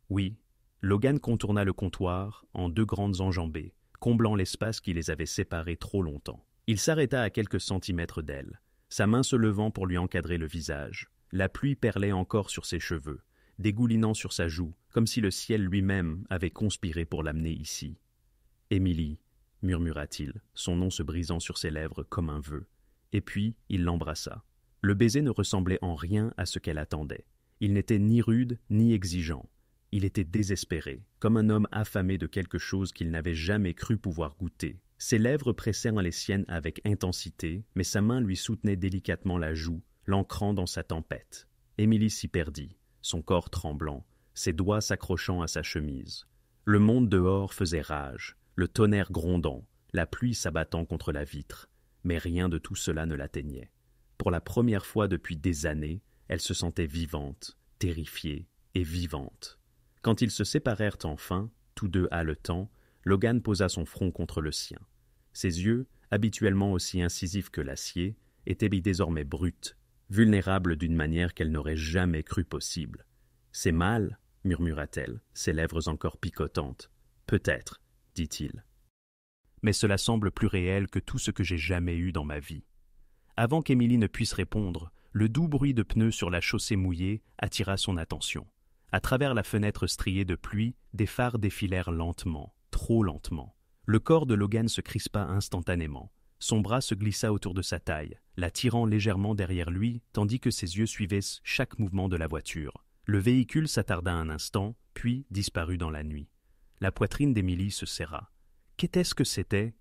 Oui, Logan contourna le comptoir en 2 grandes enjambées, comblant l'espace qui les avait séparés trop longtemps. Il s'arrêta à quelques centimètres d'elle, sa main se levant pour lui encadrer le visage. La pluie perlait encore sur ses cheveux, dégoulinant sur sa joue, comme si le ciel lui-même avait conspiré pour l'amener ici. « Émilie » murmura-t-il, son nom se brisant sur ses lèvres comme un vœu. Et puis, il l'embrassa. Le baiser ne ressemblait en rien à ce qu'elle attendait. Il n'était ni rude, ni exigeant. Il était désespéré, comme un homme affamé de quelque chose qu'il n'avait jamais cru pouvoir goûter. Ses lèvres pressèrent les siennes avec intensité, mais sa main lui soutenait délicatement la joue, l'ancrant dans sa tempête. Émilie s'y perdit, son corps tremblant, ses doigts s'accrochant à sa chemise. Le monde dehors faisait rage, le tonnerre grondant, la pluie s'abattant contre la vitre, mais rien de tout cela ne l'atteignait. Pour la première fois depuis des années, elle se sentait vivante, terrifiée et vivante. Quand ils se séparèrent enfin, tous deux haletants, Logan posa son front contre le sien. Ses yeux, habituellement aussi incisifs que l'acier, étaient désormais bruts, vulnérables d'une manière qu'elle n'aurait jamais cru possible. « C'est mal » murmura-t-elle, ses lèvres encore picotantes. « Peut-être » dit-il. « Mais cela semble plus réel que tout ce que j'ai jamais eu dans ma vie. » Avant qu'Émilie ne puisse répondre, le doux bruit de pneus sur la chaussée mouillée attira son attention. À travers la fenêtre striée de pluie, des phares défilèrent lentement, trop lentement. Le corps de Logan se crispa instantanément. Son bras se glissa autour de sa taille, la tirant légèrement derrière lui, tandis que ses yeux suivaient chaque mouvement de la voiture. Le véhicule s'attarda un instant, puis disparut dans la nuit. La poitrine d'Émilie se serra. Qu'était-ce que c'était?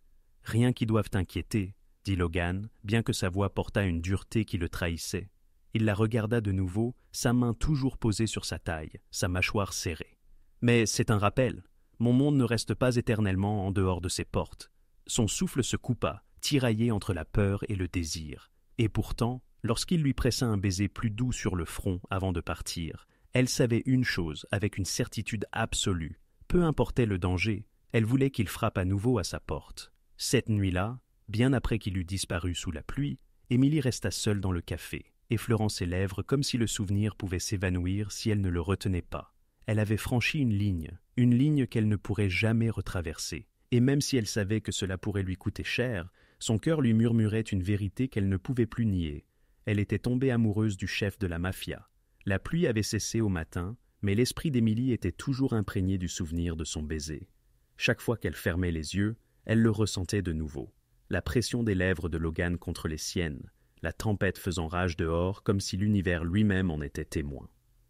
Rien qui doive t'inquiéter, dit Logan, bien que sa voix portât une dureté qui le trahissait. Il la regarda de nouveau, sa main toujours posée sur sa taille, sa mâchoire serrée. Mais c'est un rappel. Mon monde ne reste pas éternellement en dehors de ses portes. Son souffle se coupa, tiraillé entre la peur et le désir. Et pourtant, lorsqu'il lui pressa un baiser plus doux sur le front avant de partir, elle savait une chose avec une certitude absolue. Peu importait le danger, elle voulait qu'il frappe à nouveau à sa porte. Cette nuit-là, bien après qu'il eût disparu sous la pluie, Émilie resta seule dans le café, effleurant ses lèvres comme si le souvenir pouvait s'évanouir si elle ne le retenait pas. Elle avait franchi une ligne qu'elle ne pourrait jamais retraverser. Et même si elle savait que cela pourrait lui coûter cher, son cœur lui murmurait une vérité qu'elle ne pouvait plus nier. Elle était tombée amoureuse du chef de la mafia. La pluie avait cessé au matin, mais l'esprit d'Émilie était toujours imprégné du souvenir de son baiser. Chaque fois qu'elle fermait les yeux, elle le ressentait de nouveau. La pression des lèvres de Logan contre les siennes, la tempête faisant rage dehors comme si l'univers lui-même en était témoin.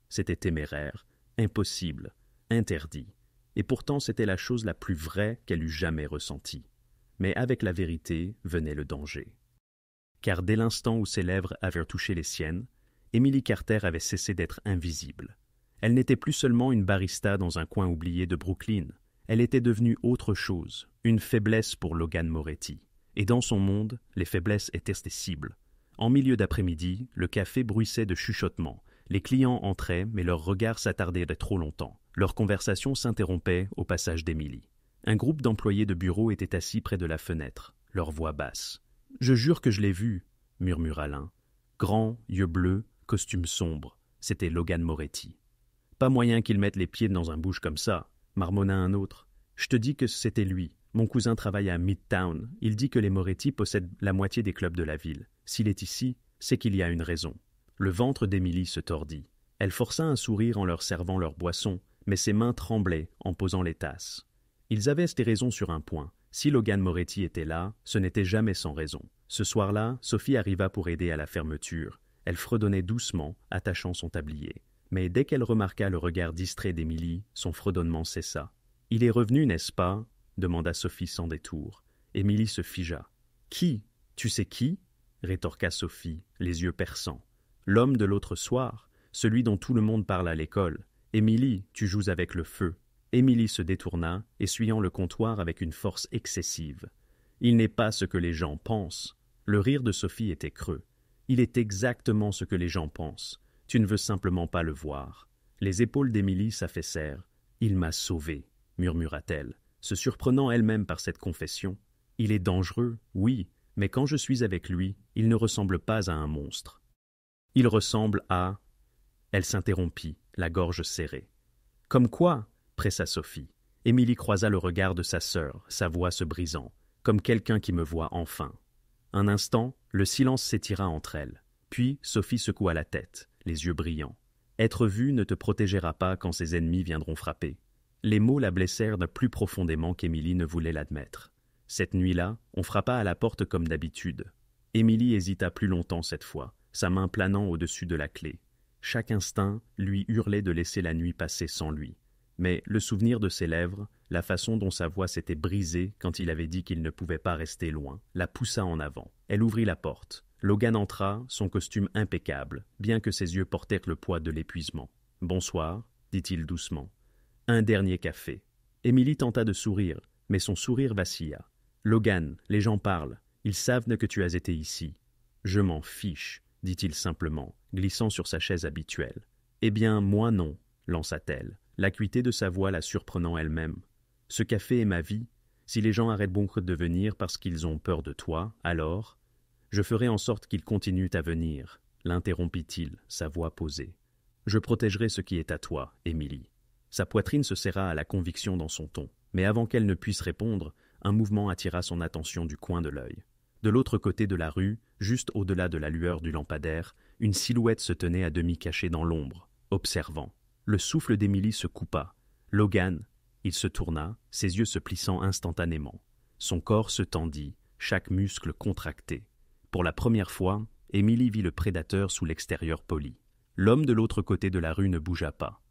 C'était téméraire, impossible, interdit. Et pourtant c'était la chose la plus vraie qu'elle eût jamais ressentie. Mais avec la vérité venait le danger. Car dès l'instant où ses lèvres avaient touché les siennes, Émilie Carter avait cessé d'être invisible. Elle n'était plus seulement une barista dans un coin oublié de Brooklyn. Elle était devenue autre chose, une faiblesse pour Logan Moretti. Et dans son monde, les faiblesses étaient ses cibles. En milieu d'après-midi, le café bruissait de chuchotements. Les clients entraient, mais leurs regards s'attardaient trop longtemps. Leur conversation s'interrompait au passage d'Émilie. Un groupe d'employés de bureau était assis près de la fenêtre, leur voix basse. « Je jure que je l'ai vu » murmura l'un. Grand, yeux bleus, costume sombre, c'était Logan Moretti. « Pas moyen qu'il mette les pieds dans un bouge comme ça » marmonna un autre. « Je te dis que c'était lui. Mon cousin travaille à Midtown. Il dit que les Moretti possèdent la moitié des clubs de la ville. S'il est ici, c'est qu'il y a une raison. » Le ventre d'Émilie se tordit. Elle força un sourire en leur servant leur boisson, mais ses mains tremblaient en posant les tasses. Ils avaient des raisons sur un point. Si Logan Moretti était là, ce n'était jamais sans raison. Ce soir-là, Sophie arriva pour aider à la fermeture. Elle fredonnait doucement, attachant son tablier. Mais dès qu'elle remarqua le regard distrait d'Émilie, son fredonnement cessa. « Il est revenu, n'est-ce pas ?» demanda Sophie sans détour. Émilie se figea. « Qui? Tu sais qui ?» rétorqua Sophie, les yeux perçants. « L'homme de l'autre soir, celui dont tout le monde parle à l'école. Émilie, tu joues avec le feu. » Émilie se détourna, essuyant le comptoir avec une force excessive. « Il n'est pas ce que les gens pensent. » Le rire de Sophie était creux. « Il est exactement ce que les gens pensent. Tu ne veux simplement pas le voir. » Les épaules d'Émilie s'affaissèrent. « Il m'a sauvée », murmura-t-elle, se surprenant elle-même par cette confession. « Il est dangereux, oui, mais quand je suis avec lui, il ne ressemble pas à un monstre. Il ressemble à… » Elle s'interrompit, la gorge serrée. « Comme quoi ?» pressa Sophie. Émilie croisa le regard de sa sœur, sa voix se brisant, comme quelqu'un qui me voit enfin. Un instant, le silence s'étira entre elles. Puis Sophie secoua la tête, les yeux brillants. « Être vue ne te protégera pas quand ses ennemis viendront frapper. » Les mots la blessèrent plus profondément qu'Émilie ne voulait l'admettre. Cette nuit-là, on frappa à la porte comme d'habitude. Émilie hésita plus longtemps cette fois, sa main planant au-dessus de la clé. Chaque instinct lui hurlait de laisser la nuit passer sans lui. Mais le souvenir de ses lèvres, la façon dont sa voix s'était brisée quand il avait dit qu'il ne pouvait pas rester loin, la poussa en avant. Elle ouvrit la porte. Logan entra, son costume impeccable, bien que ses yeux portèrent le poids de l'épuisement. « Bonsoir », dit-il doucement. « Un dernier café. » Émilie tenta de sourire, mais son sourire vacilla. « Logan, les gens parlent. Ils savent que tu as été ici. »« Je m'en fiche, » dit-il simplement, glissant sur sa chaise habituelle. « Eh bien, moi non, » lança-t-elle, l'acuité de sa voix la surprenant elle-même. « Ce café est ma vie. Si les gens arrêtent donc de venir parce qu'ils ont peur de toi, alors… » « Je ferai en sorte qu'ils continuent à venir, » l'interrompit-il, sa voix posée. « Je protégerai ce qui est à toi, Émilie. » Sa poitrine se serra à la conviction dans son ton, mais avant qu'elle ne puisse répondre, un mouvement attira son attention du coin de l'œil. De l'autre côté de la rue, juste au-delà de la lueur du lampadaire, une silhouette se tenait à demi cachée dans l'ombre, observant. Le souffle d'Émilie se coupa. « Logan !» Il se tourna, ses yeux se plissant instantanément. Son corps se tendit, chaque muscle contracté. Pour la première fois, Émilie vit le prédateur sous l'extérieur poli. L'homme de l'autre côté de la rue ne bougea pas.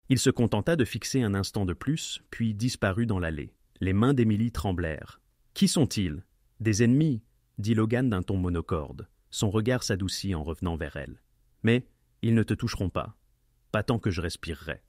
Il se contenta de fixer un instant de plus, puis disparut dans l'allée. Les mains d'Émilie tremblèrent. « Qui sont-ils ?»« Des ennemis », dit Logan d'un ton monocorde. Son regard s'adoucit en revenant vers elle. « Mais ils ne te toucheront pas. Pas tant que je respirerai. »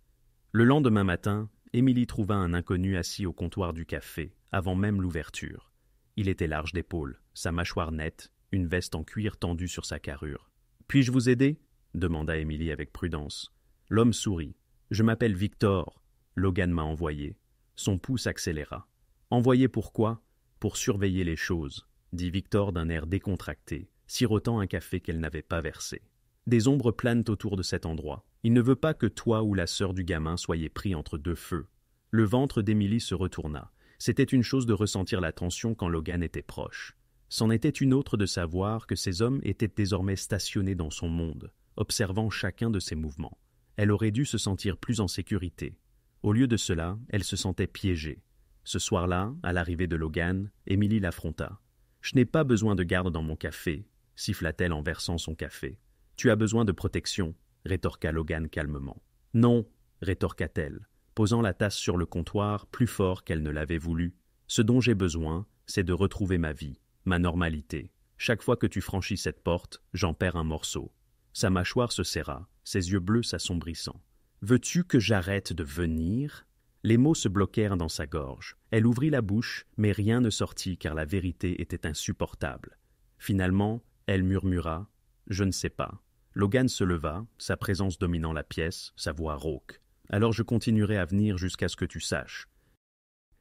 Le lendemain matin, Émilie trouva un inconnu assis au comptoir du café, avant même l'ouverture. Il était large d'épaules, sa mâchoire nette, une veste en cuir tendue sur sa carrure. « Puis-je vous aider ?» demanda Émilie avec prudence. L'homme sourit. « Je m'appelle Victor. Logan m'a envoyé. » Son pouls s'accéléra. « Envoyé pourquoi ? Pour surveiller les choses, » dit Victor d'un air décontracté, sirotant un café qu'elle n'avait pas versé. Des ombres planent autour de cet endroit. Il ne veut pas que toi ou la sœur du gamin soyez pris entre deux feux. Le ventre d'Émilie se retourna. C'était une chose de ressentir la tension quand Logan était proche. C'en était une autre de savoir que ces hommes étaient désormais stationnés dans son monde, observant chacun de ses mouvements. Elle aurait dû se sentir plus en sécurité. Au lieu de cela, elle se sentait piégée. Ce soir-là, à l'arrivée de Logan, Émilie l'affronta. « Je n'ai pas besoin de garde dans mon café », siffla-t-elle en versant son café. « Tu as besoin de protection », rétorqua Logan calmement. « Non », rétorqua-t-elle, posant la tasse sur le comptoir plus fort qu'elle ne l'avait voulu. « Ce dont j'ai besoin, c'est de retrouver ma vie. Ma normalité. Chaque fois que tu franchis cette porte, j'en perds un morceau. » Sa mâchoire se serra, ses yeux bleus s'assombrissant. « Veux-tu que j'arrête de venir ?» Les mots se bloquèrent dans sa gorge. Elle ouvrit la bouche, mais rien ne sortit car la vérité était insupportable. Finalement, elle murmura « Je ne sais pas ». Logan se leva, sa présence dominant la pièce, sa voix rauque. « Alors je continuerai à venir jusqu'à ce que tu saches. »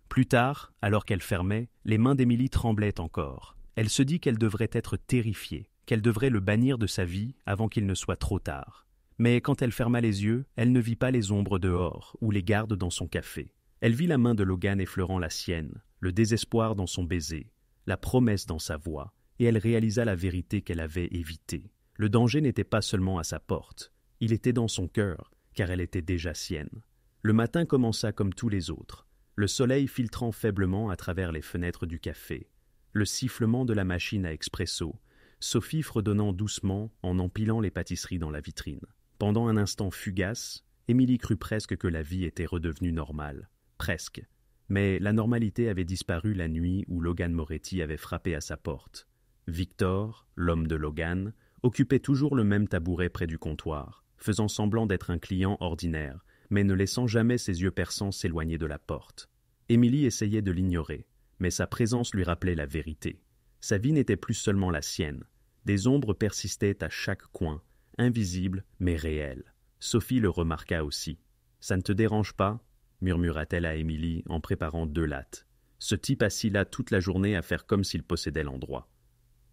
Plus tard, alors qu'elle fermait, les mains d'Émilie tremblaient encore. Elle se dit qu'elle devrait être terrifiée, qu'elle devrait le bannir de sa vie avant qu'il ne soit trop tard. Mais quand elle ferma les yeux, elle ne vit pas les ombres dehors ou les gardes dans son café. Elle vit la main de Logan effleurant la sienne, le désespoir dans son baiser, la promesse dans sa voix, et elle réalisa la vérité qu'elle avait évitée. Le danger n'était pas seulement à sa porte, il était dans son cœur, car elle était déjà sienne. Le matin commença comme tous les autres, le soleil filtrant faiblement à travers les fenêtres du café, le sifflement de la machine à expresso, Sophie fredonnant doucement en empilant les pâtisseries dans la vitrine. Pendant un instant fugace, Émilie crut presque que la vie était redevenue normale. Presque. Mais la normalité avait disparu la nuit où Logan Moretti avait frappé à sa porte. Victor, l'homme de Logan, occupait toujours le même tabouret près du comptoir, faisant semblant d'être un client ordinaire, mais ne laissant jamais ses yeux perçants s'éloigner de la porte. Émilie essayait de l'ignorer, mais sa présence lui rappelait la vérité. Sa vie n'était plus seulement la sienne. Des ombres persistaient à chaque coin, invisibles mais réelles. Sophie le remarqua aussi. « Ça ne te dérange pas ?» murmura-t-elle à Émilie en préparant 2 lattes. « Ce type assis là toute la journée à faire comme s'il possédait l'endroit. »«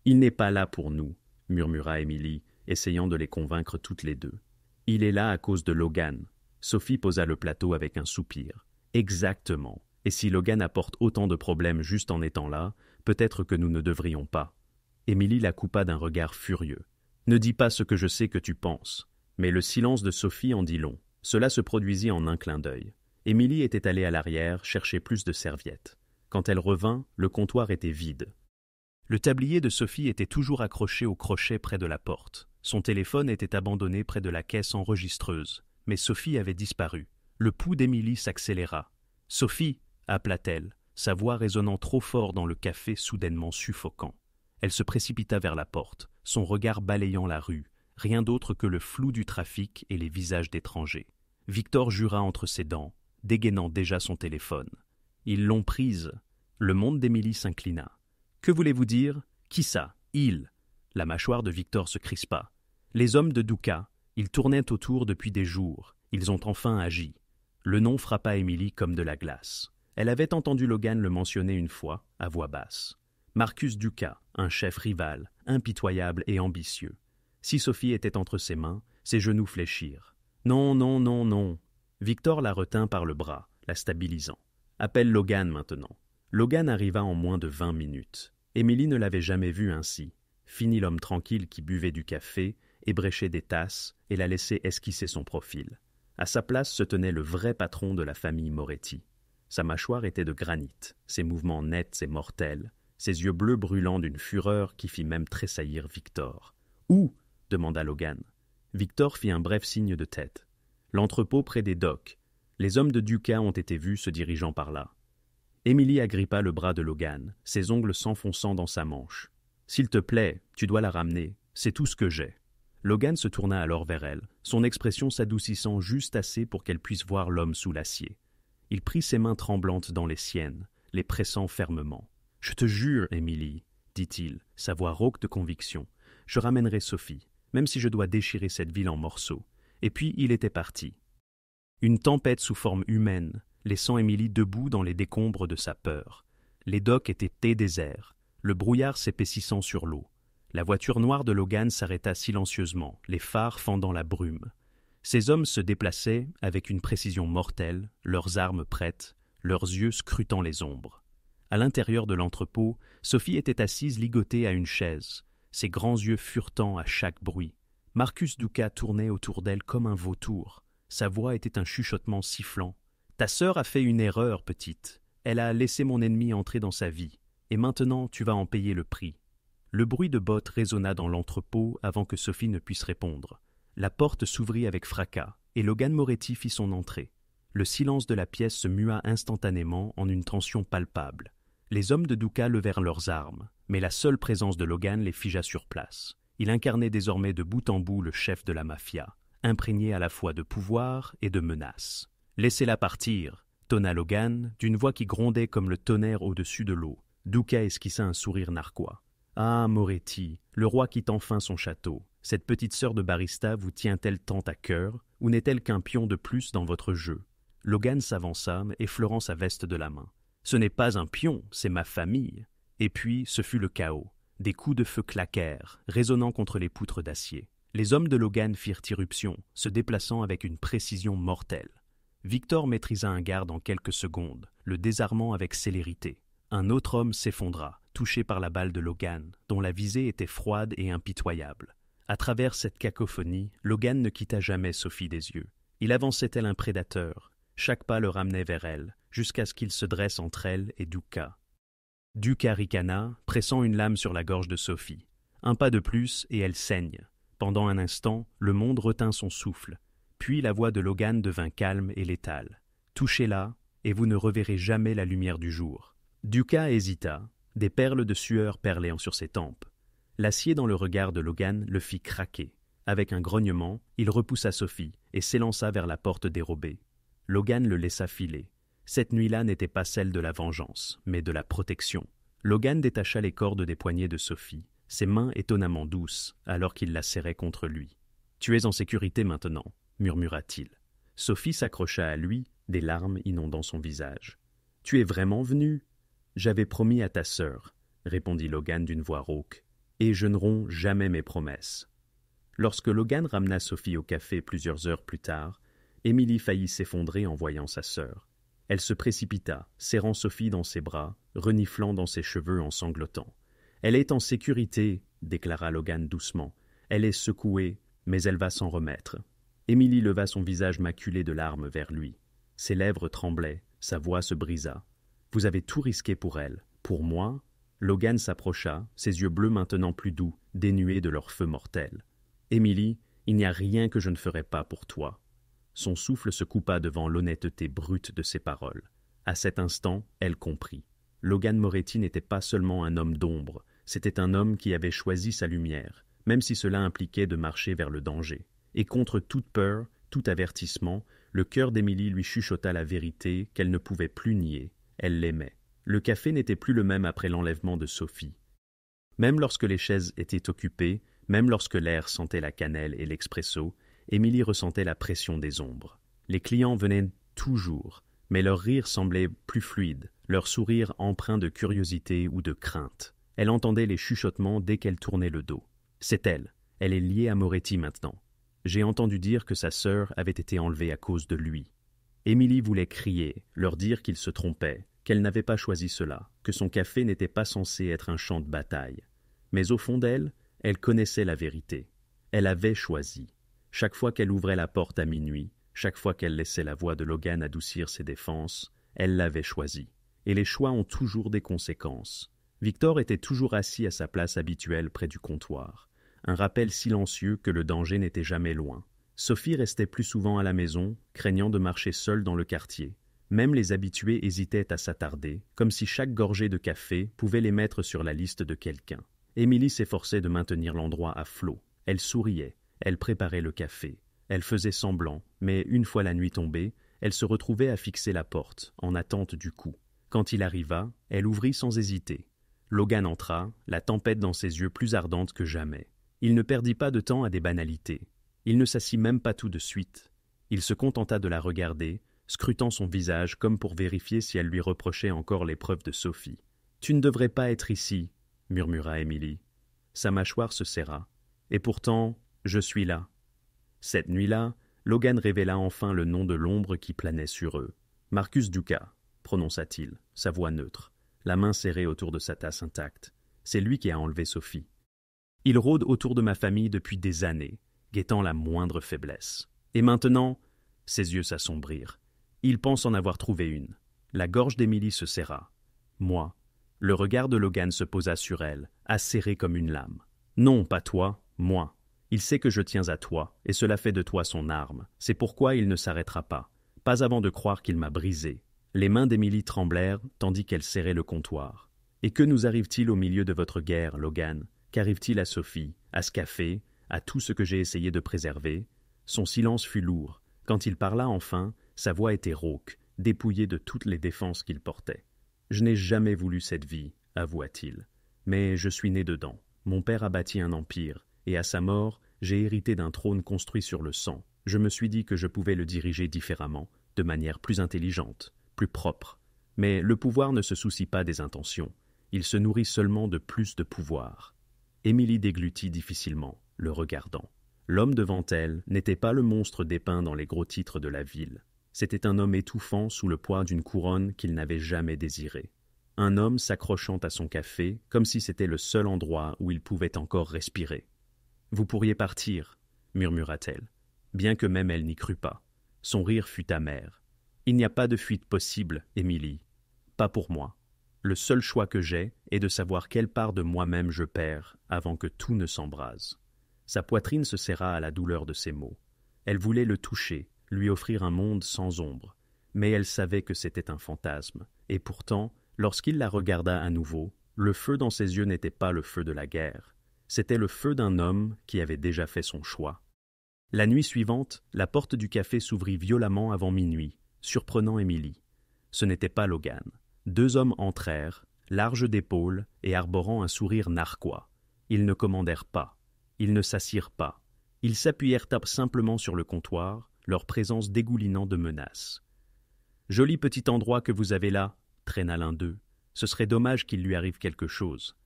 Il n'est pas là pour nous, » murmura Émilie, essayant de les convaincre toutes les deux. « Il est là à cause de Logan. » Sophie posa le plateau avec un soupir. « Exactement. Et si Logan apporte autant de problèmes juste en étant là, peut-être que nous ne devrions pas. » Émilie la coupa d'un regard furieux. « Ne dis pas ce que je sais que tu penses. » Mais le silence de Sophie en dit long. Cela se produisit en un clin d'œil. Émilie était allée à l'arrière chercher plus de serviettes. Quand elle revint, le comptoir était vide. Le tablier de Sophie était toujours accroché au crochet près de la porte. Son téléphone était abandonné près de la caisse enregistreuse. Mais Sophie avait disparu. Le pouls d'Émilie s'accéléra. « Sophie !» appela-t-elle, sa voix résonnant trop fort dans le café soudainement suffocant. Elle se précipita vers la porte, son regard balayant la rue, rien d'autre que le flou du trafic et les visages d'étrangers. Victor jura entre ses dents, dégainant déjà son téléphone. « Ils l'ont prise !» Le monde d'Émilie s'inclina. « Que voulez-vous dire ? Qui ça ? Il !» La mâchoire de Victor se crispa. « Les hommes de Douka, ils tournaient autour depuis des jours. Ils ont enfin agi. » Le nom frappa Émilie comme de la glace. Elle avait entendu Logan le mentionner une fois, à voix basse. Marcus Duka, un chef rival, impitoyable et ambitieux. Si Sophie était entre ses mains, ses genoux fléchirent. « Non, non, non, non !» Victor la retint par le bras, la stabilisant. « Appelle Logan maintenant. » Logan arriva en moins de 20 minutes. Émilie ne l'avait jamais vu ainsi. Fini l'homme tranquille qui buvait du café, ébréchait des tasses et la laissait esquisser son profil. À sa place se tenait le vrai patron de la famille Moretti. Sa mâchoire était de granit, ses mouvements nets et mortels, ses yeux bleus brûlants d'une fureur qui fit même tressaillir Victor. « Où ?» demanda Logan. Victor fit un bref signe de tête. « L'entrepôt près des docks. Les hommes de Duka ont été vus se dirigeant par là. » Émilie agrippa le bras de Logan, ses ongles s'enfonçant dans sa manche. « S'il te plaît, tu dois la ramener. C'est tout ce que j'ai. » Logan se tourna alors vers elle, son expression s'adoucissant juste assez pour qu'elle puisse voir l'homme sous l'acier. Il prit ses mains tremblantes dans les siennes, les pressant fermement. « Je te jure, Émilie, » dit-il, sa voix rauque de conviction, « je ramènerai Sophie, même si je dois déchirer cette ville en morceaux. » Et puis il était parti. Une tempête sous forme humaine, laissant Émilie debout dans les décombres de sa peur. Les docks étaient déserts, le brouillard s'épaississant sur l'eau. La voiture noire de Logan s'arrêta silencieusement, les phares fendant la brume. Ces hommes se déplaçaient avec une précision mortelle, leurs armes prêtes, leurs yeux scrutant les ombres. À l'intérieur de l'entrepôt, Sophie était assise ligotée à une chaise, ses grands yeux furetant à chaque bruit. Marcus Duka tournait autour d'elle comme un vautour. Sa voix était un chuchotement sifflant. « Ta sœur a fait une erreur, petite. Elle a laissé mon ennemi entrer dans sa vie. Et maintenant, tu vas en payer le prix. » Le bruit de bottes résonna dans l'entrepôt avant que Sophie ne puisse répondre. La porte s'ouvrit avec fracas, et Logan Moretti fit son entrée. Le silence de la pièce se mua instantanément en une tension palpable. Les hommes de Duka levèrent leurs armes, mais la seule présence de Logan les figea sur place. Il incarnait désormais de bout en bout le chef de la mafia, imprégné à la fois de pouvoir et de menace. « Laissez-la partir !» tonna Logan, d'une voix qui grondait comme le tonnerre au-dessus de l'eau. Duka esquissa un sourire narquois. « Ah, Moretti, le roi quitte enfin son château. Cette petite sœur de barista vous tient-elle tant à cœur, ou n'est-elle qu'un pion de plus dans votre jeu ?» Logan s'avança, effleurant sa veste de la main. « Ce n'est pas un pion, c'est ma famille. » Et puis, ce fut le chaos. Des coups de feu claquèrent, résonnant contre les poutres d'acier. Les hommes de Logan firent irruption, se déplaçant avec une précision mortelle. Victor maîtrisa un garde en quelques secondes, le désarmant avec célérité. Un autre homme s'effondra, touché par la balle de Logan, dont la visée était froide et impitoyable. À travers cette cacophonie, Logan ne quitta jamais Sophie des yeux. Il avançait tel un prédateur. Chaque pas le ramenait vers elle, jusqu'à ce qu'il se dresse entre elle et Duka. Duka ricana, pressant une lame sur la gorge de Sophie. Un pas de plus et elle saigne. Pendant un instant, le monde retint son souffle. Puis la voix de Logan devint calme et létale. « Touchez-la, et vous ne reverrez jamais la lumière du jour. » Duka hésita, des perles de sueur perlaient sur ses tempes. L'acier dans le regard de Logan le fit craquer. Avec un grognement, il repoussa Sophie et s'élança vers la porte dérobée. Logan le laissa filer. Cette nuit-là n'était pas celle de la vengeance, mais de la protection. Logan détacha les cordes des poignets de Sophie, ses mains étonnamment douces, alors qu'il la serrait contre lui. « Tu es en sécurité maintenant. murmura-t-il. Sophie s'accrocha à lui, des larmes inondant son visage. « Tu es vraiment venu ?»« J'avais promis à ta sœur, » répondit Logan d'une voix rauque, « et je ne romps jamais mes promesses. » Lorsque Logan ramena Sophie au café plusieurs heures plus tard, Émilie faillit s'effondrer en voyant sa sœur. Elle se précipita, serrant Sophie dans ses bras, reniflant dans ses cheveux en sanglotant. « Elle est en sécurité, » déclara Logan doucement. « Elle est secouée, mais elle va s'en remettre. » Émilie leva son visage maculé de larmes vers lui. Ses lèvres tremblaient, sa voix se brisa. « Vous avez tout risqué pour elle. Pour moi ?» Logan s'approcha, ses yeux bleus maintenant plus doux, dénués de leur feu mortel. « Émilie, il n'y a rien que je ne ferai pas pour toi. » Son souffle se coupa devant l'honnêteté brute de ses paroles. À cet instant, elle comprit. Logan Moretti n'était pas seulement un homme d'ombre, c'était un homme qui avait choisi sa lumière, même si cela impliquait de marcher vers le danger. Et contre toute peur, tout avertissement, le cœur d'Émilie lui chuchota la vérité qu'elle ne pouvait plus nier. Elle l'aimait. Le café n'était plus le même après l'enlèvement de Sophie. Même lorsque les chaises étaient occupées, même lorsque l'air sentait la cannelle et l'expresso, Émilie ressentait la pression des ombres. Les clients venaient toujours, mais leur rire semblait plus fluide, leur sourire empreint de curiosité ou de crainte. Elle entendait les chuchotements dès qu'elle tournait le dos. C'est elle. Elle est liée à Moretti maintenant. J'ai entendu dire que sa sœur avait été enlevée à cause de lui. Émilie voulait crier, leur dire qu'ils se trompaient, qu'elle n'avait pas choisi cela, que son café n'était pas censé être un champ de bataille. Mais au fond d'elle, elle connaissait la vérité. Elle avait choisi. Chaque fois qu'elle ouvrait la porte à minuit, chaque fois qu'elle laissait la voix de Logan adoucir ses défenses, elle l'avait choisi. Et les choix ont toujours des conséquences. Victor était toujours assis à sa place habituelle près du comptoir. Un rappel silencieux que le danger n'était jamais loin. Sophie restait plus souvent à la maison, craignant de marcher seule dans le quartier. Même les habitués hésitaient à s'attarder, comme si chaque gorgée de café pouvait les mettre sur la liste de quelqu'un. Émilie s'efforçait de maintenir l'endroit à flot. Elle souriait, elle préparait le café. Elle faisait semblant, mais une fois la nuit tombée, elle se retrouvait à fixer la porte, en attente du coup. Quand il arriva, elle ouvrit sans hésiter. Logan entra, la tempête dans ses yeux plus ardente que jamais. Il ne perdit pas de temps à des banalités. Il ne s'assit même pas tout de suite. Il se contenta de la regarder, scrutant son visage comme pour vérifier si elle lui reprochait encore l'épreuve de Sophie. « Tu ne devrais pas être ici, » murmura Émilie. Sa mâchoire se serra. « Et pourtant, je suis là. » Cette nuit-là, Logan révéla enfin le nom de l'ombre qui planait sur eux. « Marcus Duca », prononça-t-il, sa voix neutre, la main serrée autour de sa tasse intacte. « C'est lui qui a enlevé Sophie. Il rôde autour de ma famille depuis des années, guettant la moindre faiblesse. Et maintenant, » ses yeux s'assombrirent. « Il pense en avoir trouvé une. » La gorge d'Émilie se serra. « Moi. » Le regard de Logan se posa sur elle, acéré comme une lame. « Non, pas toi, moi. Il sait que je tiens à toi, et cela fait de toi son arme. C'est pourquoi il ne s'arrêtera pas. Pas avant de croire qu'il m'a brisé. » Les mains d'Émilie tremblèrent, tandis qu'elle serrait le comptoir. « Et que nous arrive-t-il au milieu de votre guerre, Logan ? Qu'arrive-t-il à Sophie, à ce café, à tout ce que j'ai essayé de préserver ?» Son silence fut lourd. Quand il parla enfin, sa voix était rauque, dépouillée de toutes les défenses qu'il portait. « Je n'ai jamais voulu cette vie, » avoua-t-il. « Mais je suis né dedans. Mon père a bâti un empire, et à sa mort, j'ai hérité d'un trône construit sur le sang. Je me suis dit que je pouvais le diriger différemment, de manière plus intelligente, plus propre. Mais le pouvoir ne se soucie pas des intentions. Il se nourrit seulement de plus de pouvoir. » Émilie déglutit difficilement, le regardant. L'homme devant elle n'était pas le monstre dépeint dans les gros titres de la ville. C'était un homme étouffant sous le poids d'une couronne qu'il n'avait jamais désirée. Un homme s'accrochant à son café comme si c'était le seul endroit où il pouvait encore respirer. « Vous pourriez partir, » murmura-t-elle, bien que même elle n'y crût pas. Son rire fut amer. « Il n'y a pas de fuite possible, Émilie. Pas pour moi. Le seul choix que j'ai est de savoir quelle part de moi-même je perds avant que tout ne s'embrase. » Sa poitrine se serra à la douleur de ces mots. Elle voulait le toucher, lui offrir un monde sans ombre, mais elle savait que c'était un fantasme, et pourtant, lorsqu'il la regarda à nouveau, le feu dans ses yeux n'était pas le feu de la guerre, c'était le feu d'un homme qui avait déjà fait son choix. La nuit suivante, la porte du café s'ouvrit violemment avant minuit, surprenant Émilie. Ce n'était pas Logan. 2 hommes entrèrent, larges d'épaules et arborant un sourire narquois. Ils ne commandèrent pas. Ils ne s'assirent pas. Ils s'appuyèrent simplement sur le comptoir, leur présence dégoulinant de menaces. « Joli petit endroit que vous avez là, » traîna l'un d'eux. « Ce serait dommage qu'il lui arrive quelque chose. »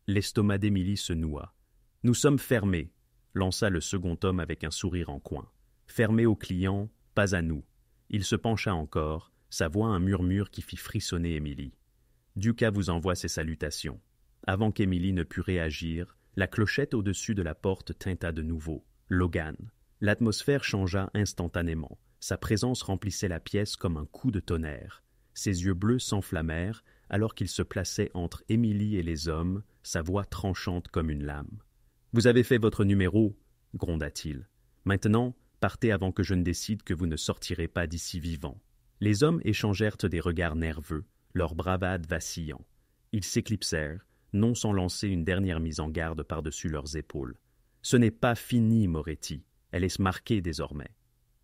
L'estomac d'Émilie se noua. « Nous sommes fermés, » lança le second homme avec un sourire en coin. « Fermés aux clients, pas à nous. » Il se pencha encore, sa voix un murmure qui fit frissonner Émilie. « Ducas vous envoie ses salutations. » Avant qu'Émilie ne pût réagir, la clochette au-dessus de la porte tinta de nouveau. Logan. L'atmosphère changea instantanément. Sa présence remplissait la pièce comme un coup de tonnerre. Ses yeux bleus s'enflammèrent alors qu'il se plaçait entre Émilie et les hommes, sa voix tranchante comme une lame. « Vous avez fait votre numéro, » gronda-t-il. « Maintenant, partez avant que je ne décide que vous ne sortirez pas d'ici vivant. » Les hommes échangèrent des regards nerveux, leur bravade vacillant. Ils s'éclipsèrent, non sans lancer une dernière mise en garde par-dessus leurs épaules. « Ce n'est pas fini, Moretti. Elle est marquée désormais. »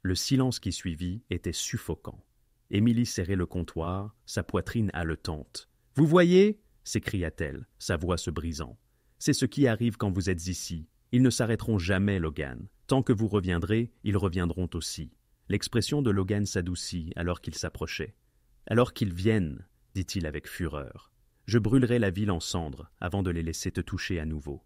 Le silence qui suivit était suffocant. Émilie serrait le comptoir, sa poitrine haletante. « Vous voyez » s'écria-t-elle, sa voix se brisant. « C'est ce qui arrive quand vous êtes ici. Ils ne s'arrêteront jamais, Logan. Tant que vous reviendrez, ils reviendront aussi. » L'expression de Logan s'adoucit alors qu'il s'approchait. « Alors qu'ils viennent, » dit-il avec fureur. « Je brûlerai la ville en cendres avant de les laisser te toucher à nouveau. »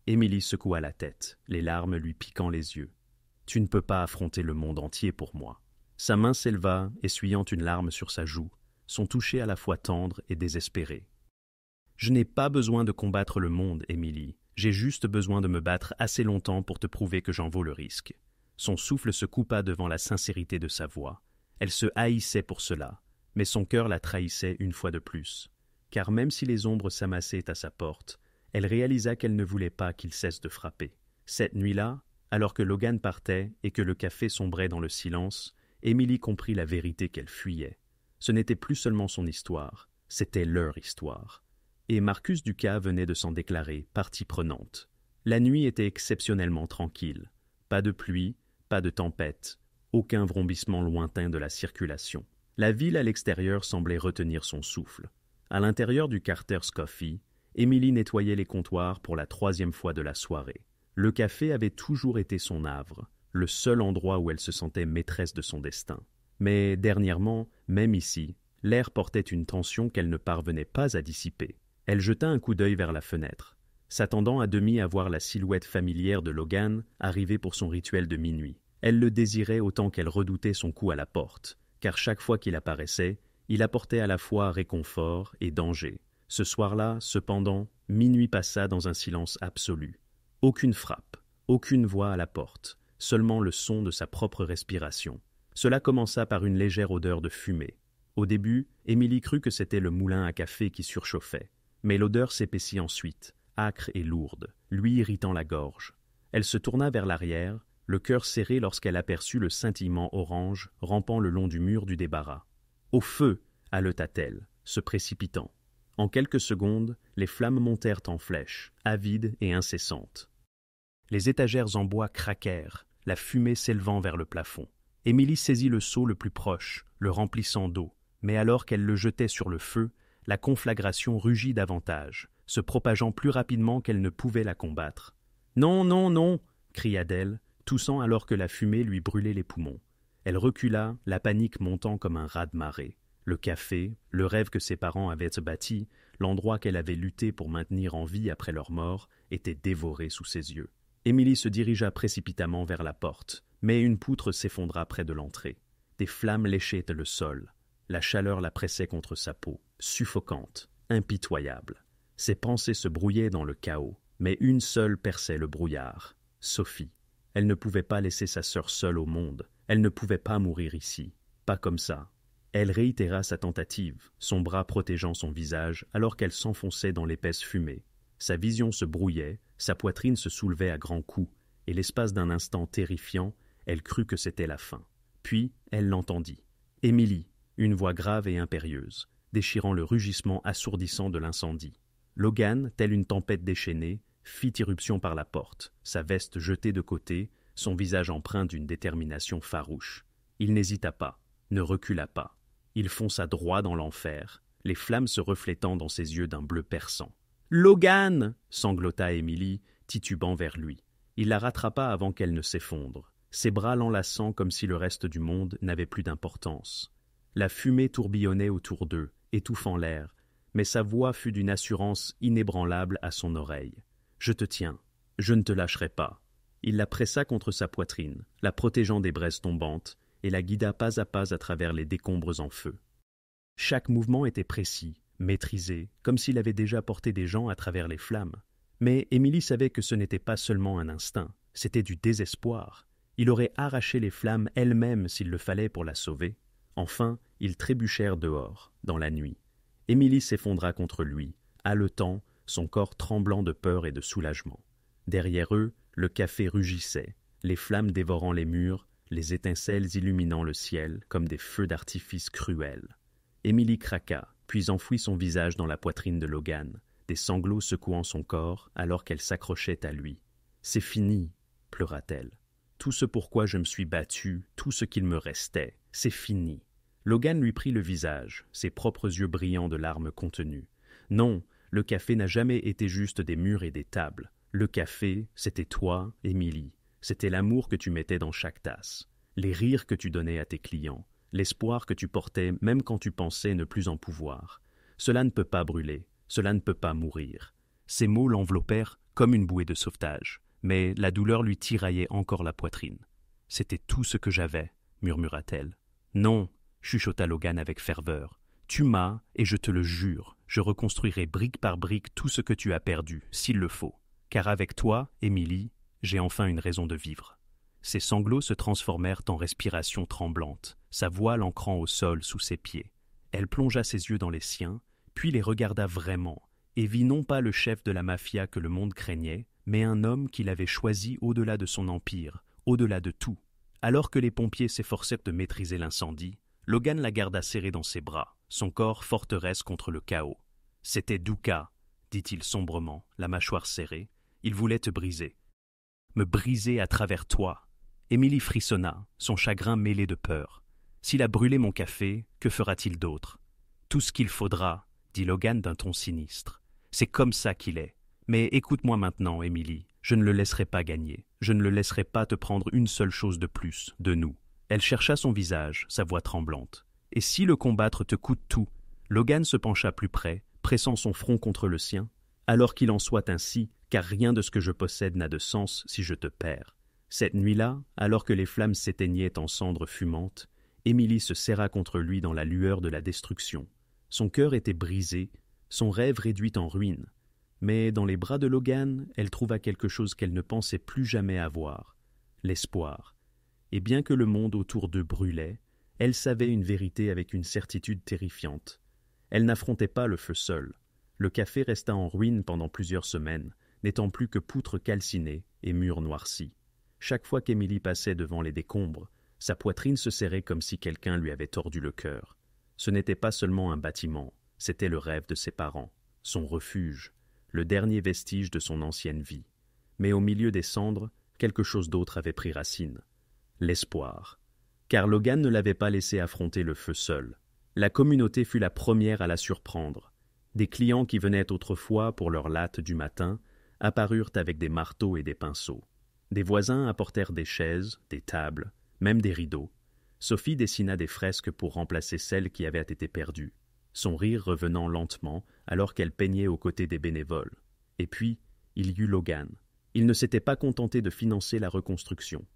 Émilie secoua la tête, les larmes lui piquant les yeux. « Tu ne peux pas affronter le monde entier pour moi. » Sa main s'éleva, essuyant une larme sur sa joue, son toucher à la fois tendre et désespéré. « Je n'ai pas besoin de combattre le monde, Émilie. J'ai juste besoin de me battre assez longtemps pour te prouver que j'en vaux le risque. » Son souffle se coupa devant la sincérité de sa voix. Elle se haïssait pour cela, mais son cœur la trahissait une fois de plus. Car même si les ombres s'amassaient à sa porte, elle réalisa qu'elle ne voulait pas qu'il cesse de frapper. Cette nuit-là, alors que Logan partait et que le café sombrait dans le silence, Émilie comprit la vérité qu'elle fuyait. Ce n'était plus seulement son histoire, c'était leur histoire. Et Marcus Ducas venait de s'en déclarer partie prenante. La nuit était exceptionnellement tranquille. Pas de pluie, pas de tempête, aucun vrombissement lointain de la circulation. La ville à l'extérieur semblait retenir son souffle. À l'intérieur du Carter's Coffee, Émilie nettoyait les comptoirs pour la 3e fois de la soirée. Le café avait toujours été son havre, le seul endroit où elle se sentait maîtresse de son destin. Mais dernièrement, même ici, l'air portait une tension qu'elle ne parvenait pas à dissiper. Elle jeta un coup d'œil vers la fenêtre, s'attendant à demi à voir la silhouette familière de Logan arriver pour son rituel de minuit. Elle le désirait autant qu'elle redoutait son coup à la porte, car chaque fois qu'il apparaissait, il apportait à la fois réconfort et danger. Ce soir-là, cependant, minuit passa dans un silence absolu. Aucune frappe, aucune voix à la porte, seulement le son de sa propre respiration. Cela commença par une légère odeur de fumée. Au début, Émilie crut que c'était le moulin à café qui surchauffait, mais l'odeur s'épaissit ensuite, âcre et lourde, lui irritant la gorge. Elle se tourna vers l'arrière, le cœur serré lorsqu'elle aperçut le scintillement orange rampant le long du mur du débarras. « Au feu !» haleta-t-elle, se précipitant. En quelques secondes, les flammes montèrent en flèche, avides et incessantes. Les étagères en bois craquèrent, la fumée s'élevant vers le plafond. Émilie saisit le seau le plus proche, le remplissant d'eau, mais alors qu'elle le jetait sur le feu, la conflagration rugit davantage, se propageant plus rapidement qu'elle ne pouvait la combattre. « Non, non, non !» cria-t-elle, toussant alors que la fumée lui brûlait les poumons. Elle recula, la panique montant comme un raz-de-marée. Le café, le rêve que ses parents avaient bâti, l'endroit qu'elle avait lutté pour maintenir en vie après leur mort, était dévoré sous ses yeux. Émilie se dirigea précipitamment vers la porte, mais une poutre s'effondra près de l'entrée. Des flammes léchaient le sol. La chaleur la pressait contre sa peau, suffocante, impitoyable. Ses pensées se brouillaient dans le chaos, mais une seule perçait le brouillard. Sophie. Elle ne pouvait pas laisser sa sœur seule au monde. Elle ne pouvait pas mourir ici. Pas comme ça. Elle réitéra sa tentative, son bras protégeant son visage alors qu'elle s'enfonçait dans l'épaisse fumée. Sa vision se brouillait, sa poitrine se soulevait à grands coups, et l'espace d'un instant terrifiant, elle crut que c'était la fin. Puis, elle l'entendit. « Émilie !» une voix grave et impérieuse, déchirant le rugissement assourdissant de l'incendie. Logan, telle une tempête déchaînée, fit irruption par la porte, sa veste jetée de côté, son visage empreint d'une détermination farouche. Il n'hésita pas, ne recula pas. Il fonça droit dans l'enfer, les flammes se reflétant dans ses yeux d'un bleu perçant. « Logan !» sanglota Émilie, titubant vers lui. Il la rattrapa avant qu'elle ne s'effondre, ses bras l'enlaçant comme si le reste du monde n'avait plus d'importance. La fumée tourbillonnait autour d'eux, étouffant l'air, mais sa voix fut d'une assurance inébranlable à son oreille. « Je te tiens, je ne te lâcherai pas. » Il la pressa contre sa poitrine, la protégeant des braises tombantes, et la guida pas à pas à travers les décombres en feu. Chaque mouvement était précis, maîtrisé, comme s'il avait déjà porté des gens à travers les flammes. Mais Émilie savait que ce n'était pas seulement un instinct, c'était du désespoir. Il aurait arraché les flammes elles-mêmes s'il le fallait pour la sauver. Enfin, ils trébuchèrent dehors, dans la nuit. Émilie s'effondra contre lui, haletant, son corps tremblant de peur et de soulagement. Derrière eux, le café rugissait, les flammes dévorant les murs, les étincelles illuminant le ciel comme des feux d'artifice cruels. Émilie craqua, puis enfouit son visage dans la poitrine de Logan, des sanglots secouant son corps alors qu'elle s'accrochait à lui. « C'est fini !» pleura-t-elle. « Tout ce pourquoi je me suis battue, tout ce qu'il me restait, c'est fini !» Logan lui prit le visage, ses propres yeux brillants de larmes contenues. Non, le café n'a jamais été juste des murs et des tables. Le café, c'était toi, Émilie. C'était l'amour que tu mettais dans chaque tasse, les rires que tu donnais à tes clients, l'espoir que tu portais même quand tu pensais ne plus en pouvoir. Cela ne peut pas brûler, cela ne peut pas mourir. Ces mots l'enveloppèrent comme une bouée de sauvetage, mais la douleur lui tiraillait encore la poitrine. « C'était tout ce que j'avais, » murmura-t-elle. « Non, » chuchota Logan avec ferveur. « Tu m'as, et je te le jure, je reconstruirai brique par brique tout ce que tu as perdu, s'il le faut. Car avec toi, Émilie, j'ai enfin une raison de vivre. » Ses sanglots se transformèrent en respiration tremblante, sa voix l'ancrant au sol sous ses pieds. Elle plongea ses yeux dans les siens, puis les regarda vraiment, et vit non pas le chef de la mafia que le monde craignait, mais un homme qu'il avait choisi au-delà de son empire, au-delà de tout. Alors que les pompiers s'efforcèrent de maîtriser l'incendie, Logan la garda serrée dans ses bras, son corps forteresse contre le chaos. « C'était Douka, » dit-il sombrement, la mâchoire serrée. « Il voulait te briser. Me briser à travers toi. » Émilie frissonna, son chagrin mêlé de peur. « S'il a brûlé mon café, que fera-t-il d'autre ?»« Tout ce qu'il faudra, » dit Logan d'un ton sinistre. « C'est comme ça qu'il est. Mais écoute-moi maintenant, Émilie. Je ne le laisserai pas gagner. Je ne le laisserai pas te prendre une seule chose de plus, de nous. » Elle chercha son visage, sa voix tremblante. « Et si le combattre te coûte tout ?» Logan se pencha plus près, pressant son front contre le sien. « Alors qu'il en soit ainsi, car rien de ce que je possède n'a de sens si je te perds. » Cette nuit-là, alors que les flammes s'éteignaient en cendres fumantes, Émilie se serra contre lui dans la lueur de la destruction. Son cœur était brisé, son rêve réduit en ruine. Mais dans les bras de Logan, elle trouva quelque chose qu'elle ne pensait plus jamais avoir, l'espoir. Et bien que le monde autour d'eux brûlait, elle savait une vérité avec une certitude terrifiante. Elle n'affrontait pas le feu seule. Le café resta en ruine pendant plusieurs semaines, n'étant plus que poutres calcinées et murs noircis. Chaque fois qu'Émilie passait devant les décombres, sa poitrine se serrait comme si quelqu'un lui avait tordu le cœur. Ce n'était pas seulement un bâtiment, c'était le rêve de ses parents, son refuge, le dernier vestige de son ancienne vie. Mais au milieu des cendres, quelque chose d'autre avait pris racine. L'espoir. Car Logan ne l'avait pas laissé affronter le feu seul. La communauté fut la première à la surprendre. Des clients qui venaient autrefois pour leur latte du matin apparurent avec des marteaux et des pinceaux. Des voisins apportèrent des chaises, des tables, même des rideaux. Sophie dessina des fresques pour remplacer celles qui avaient été perdues, son rire revenant lentement alors qu'elle peignait aux côtés des bénévoles. Et puis, il y eut Logan. Il ne s'était pas contenté de financer la reconstruction.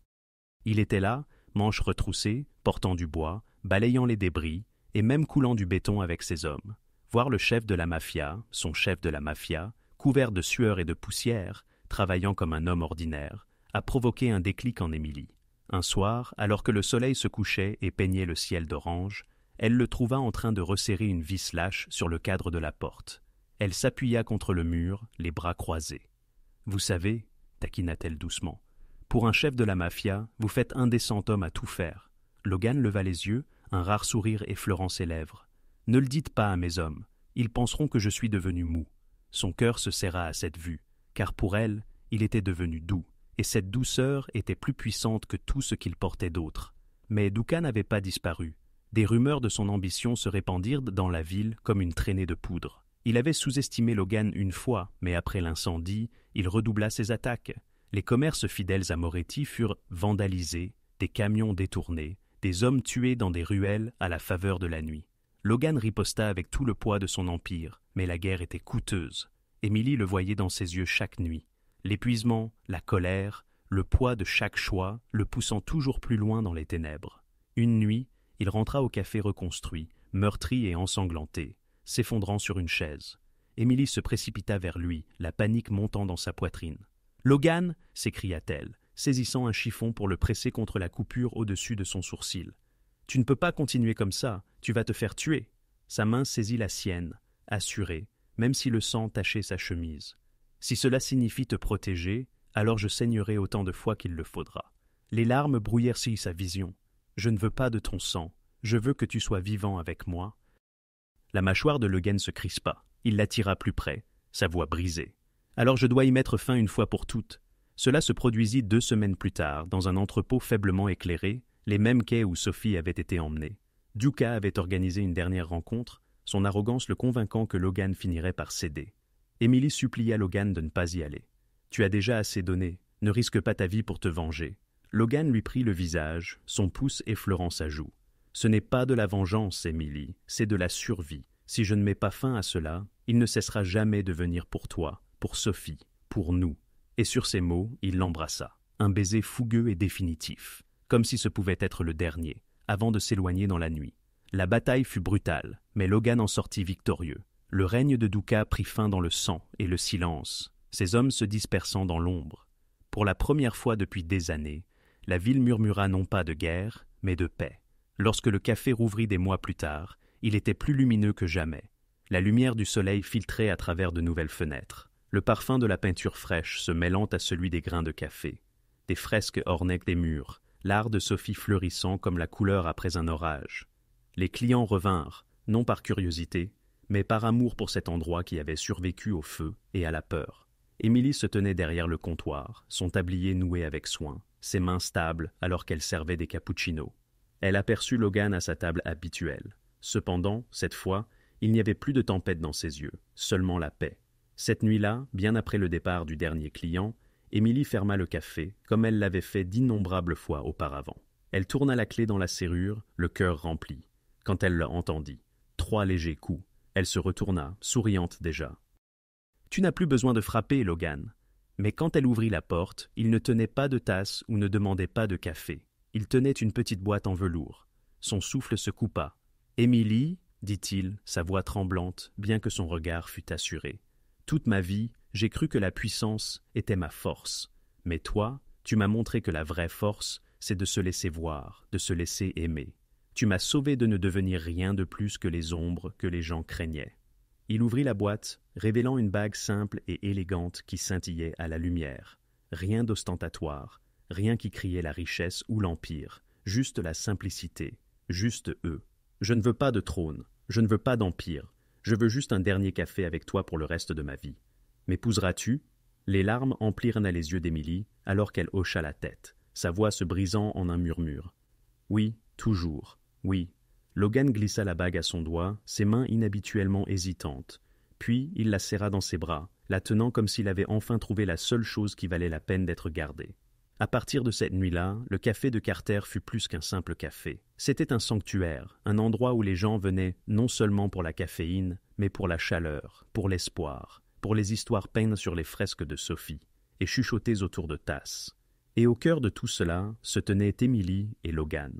Il était là, manches retroussées, portant du bois, balayant les débris, et même coulant du béton avec ses hommes. Voir le chef de la mafia, son chef de la mafia, couvert de sueur et de poussière, travaillant comme un homme ordinaire, a provoqué un déclic en Émilie. Un soir, alors que le soleil se couchait et peignait le ciel d'orange, elle le trouva en train de resserrer une vis lâche sur le cadre de la porte. Elle s'appuya contre le mur, les bras croisés. « Vous savez, » taquina-t-elle doucement, « pour un chef de la mafia, vous faites un décent homme à tout faire. » Logan leva les yeux, un rare sourire effleurant ses lèvres. « Ne le dites pas à mes hommes, ils penseront que je suis devenu mou. » Son cœur se serra à cette vue, car pour elle, il était devenu doux, et cette douceur était plus puissante que tout ce qu'il portait d'autre. Mais Douka n'avait pas disparu. Des rumeurs de son ambition se répandirent dans la ville comme une traînée de poudre. Il avait sous-estimé Logan une fois, mais après l'incendie, il redoubla ses attaques. Les commerces fidèles à Moretti furent vandalisés, des camions détournés, des hommes tués dans des ruelles à la faveur de la nuit. Logan riposta avec tout le poids de son empire, mais la guerre était coûteuse. Émilie le voyait dans ses yeux chaque nuit. L'épuisement, la colère, le poids de chaque choix le poussant toujours plus loin dans les ténèbres. Une nuit, il rentra au café reconstruit, meurtri et ensanglanté, s'effondrant sur une chaise. Émilie se précipita vers lui, la panique montant dans sa poitrine. « Logan !» s'écria-t-elle, saisissant un chiffon pour le presser contre la coupure au-dessus de son sourcil. « Tu ne peux pas continuer comme ça, tu vas te faire tuer !» Sa main saisit la sienne, assurée, même si le sang tachait sa chemise. « Si cela signifie te protéger, alors je saignerai autant de fois qu'il le faudra. » Les larmes brouillèrent sa vision. « Je ne veux pas de ton sang, je veux que tu sois vivant avec moi. » La mâchoire de Logan se crispa. Il l'attira plus près, sa voix brisée. « Alors je dois y mettre fin une fois pour toutes. » Cela se produisit 2 semaines plus tard, dans un entrepôt faiblement éclairé, les mêmes quais où Sophie avait été emmenée. Duca avait organisé une dernière rencontre, son arrogance le convainquant que Logan finirait par céder. Émilie supplia Logan de ne pas y aller. « Tu as déjà assez donné, ne risque pas ta vie pour te venger. » Logan lui prit le visage, son pouce effleurant sa joue. « Ce n'est pas de la vengeance, Émilie, c'est de la survie. Si je ne mets pas fin à cela, il ne cessera jamais de venir pour toi, pour Sophie, pour nous. » Et sur ces mots, il l'embrassa. Un baiser fougueux et définitif, comme si ce pouvait être le dernier, avant de s'éloigner dans la nuit. La bataille fut brutale, mais Logan en sortit victorieux. Le règne de Duca prit fin dans le sang et le silence, ses hommes se dispersant dans l'ombre. Pour la première fois depuis des années, la ville murmura non pas de guerre, mais de paix. Lorsque le café rouvrit des mois plus tard, il était plus lumineux que jamais. La lumière du soleil filtrait à travers de nouvelles fenêtres, le parfum de la peinture fraîche se mêlant à celui des grains de café. Des fresques ornaient les murs, l'art de Sophie fleurissant comme la couleur après un orage. Les clients revinrent, non par curiosité, mais par amour pour cet endroit qui avait survécu au feu et à la peur. Émilie se tenait derrière le comptoir, son tablier noué avec soin, ses mains stables alors qu'elle servait des cappuccinos. Elle aperçut Logan à sa table habituelle. Cependant, cette fois, il n'y avait plus de tempête dans ses yeux, seulement la paix. Cette nuit-là, bien après le départ du dernier client, Émilie ferma le café, comme elle l'avait fait d'innombrables fois auparavant. Elle tourna la clé dans la serrure, le cœur rempli. Quand elle le entendit, 3 légers coups, elle se retourna, souriante déjà. « Tu n'as plus besoin de frapper, Logan. » Mais quand elle ouvrit la porte, il ne tenait pas de tasse ou ne demandait pas de café. Il tenait une petite boîte en velours. Son souffle se coupa. « Émilie, » dit-il, sa voix tremblante, bien que son regard fût assuré. « Toute ma vie, j'ai cru que la puissance était ma force. Mais toi, tu m'as montré que la vraie force, c'est de se laisser voir, de se laisser aimer. Tu m'as sauvé de ne devenir rien de plus que les ombres que les gens craignaient. » Il ouvrit la boîte, révélant une bague simple et élégante qui scintillait à la lumière. Rien d'ostentatoire, rien qui criait la richesse ou l'empire, juste la simplicité, juste eux. « Je ne veux pas de trône, je ne veux pas d'empire, je veux juste un dernier café avec toi pour le reste de ma vie. M'épouseras-tu » Les larmes emplirent les yeux d'Émilie alors qu'elle hocha la tête, sa voix se brisant en un murmure. « Oui, toujours, oui. » Logan glissa la bague à son doigt, ses mains inhabituellement hésitantes. Puis il la serra dans ses bras, la tenant comme s'il avait enfin trouvé la seule chose qui valait la peine d'être gardée. À partir de cette nuit-là, le café de Carter fut plus qu'un simple café. C'était un sanctuaire, un endroit où les gens venaient non seulement pour la caféine, mais pour la chaleur, pour l'espoir, pour les histoires peintes sur les fresques de Sophie, et chuchotées autour de tasses. Et au cœur de tout cela se tenaient Émilie et Logan.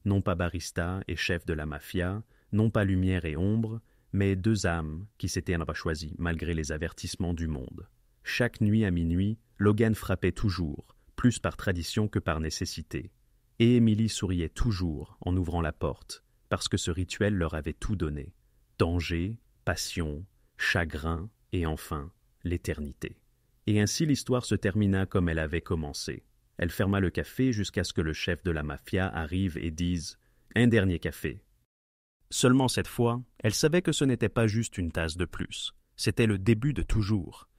Non pas barista et chef de la mafia, non pas lumière et ombre, mais 2 âmes qui s'étaient choisies malgré les avertissements du monde. Chaque nuit à minuit, Logan frappait toujours, plus par tradition que par nécessité. Et Émilie souriait toujours en ouvrant la porte, parce que ce rituel leur avait tout donné. Danger, passion, chagrin et enfin l'éternité. Et ainsi l'histoire se termina comme elle avait commencé. Elle ferma le café jusqu'à ce que le chef de la mafia arrive et dise « Un dernier café ». Seulement cette fois, elle savait que ce n'était pas juste une tasse de plus. C'était le début de toujours.